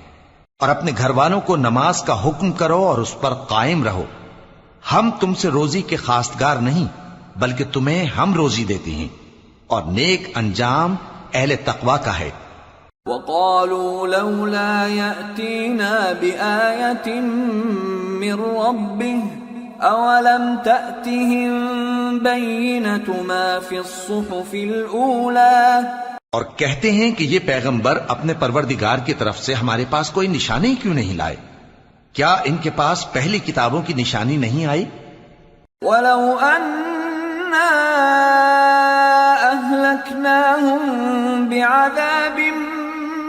اور اپنے گھر والوں کو نماز کا حکم کرو اور اس پر قائم رہو. ہم تم سے روزی کے خواستگار نہیں بلکہ تمہیں ہم روزی دیتے ہیں، اور نیک انجام اہل تقوی کا ہے. وَقَالُوا لَوْلَا يَأْتِينَا بِآيَةٍ مِّن رَّبِّهِ أَوَلَمْ تَأْتِهِم بَيِّنَةُ مَا فِي الصُّحُفِ الْأُولَى. اور کہتے ہیں کہ یہ پیغمبر اپنے پروردگار کی طرف سے ہمارے پاس کوئی نشانی کیوں نہیں لائے؟ کیا ان کے پاس پہلی کتابوں کی نشانی نہیں آئی؟ وَلَوْ أَنَّا أَهْلَكْنَاهُمْ بِعَذَابٍ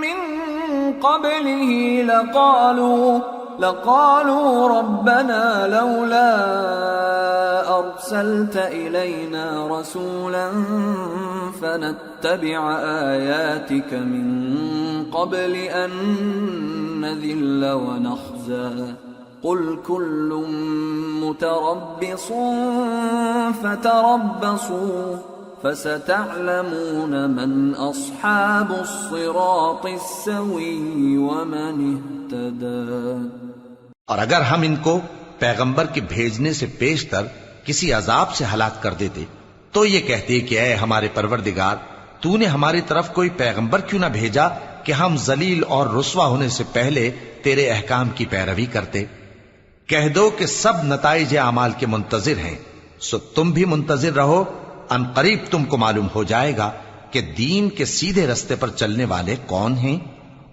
مِّن قَبْلِهِ لَقَالُوا رَبَّنَا لَوْلَا أَرْسَلْتَ إِلَيْنَا رَسُولًا فَنَتَّبِعَ آيَاتِكَ مِن قَبْلِ أَن نَّذِلَّ وَنَخْزَىٰ قل كل متربص فتربصوا فستعلمون من أصحاب الصراط السوي ومن اهتدى۔ اور اگر ہم ان کو پیغمبر کے بھیجنے سے پیشتر کسی عذاب سے ہلاک کر دیتے تو یہ کہتے کہ اے ہمارے پروردگار، تو نے ہماری طرف کوئی پیغمبر کیوں نہ بھیجا کہ ہم ذلیل اور رسوا ہونے سے پہلے تیرے احکام کی پیروی کرتے۔ کہہ دو کہ سب نتائج اعمال کے منتظر ہیں، سو تم بھی منتظر رہو، ان قریب تم کو معلوم ہو جائے گا کہ دین کے سیدھے رستے پر چلنے والے کون ہیں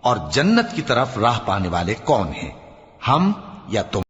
اور جنت کی طرف راہ پانے والے کون ہیں، ہم یا تم۔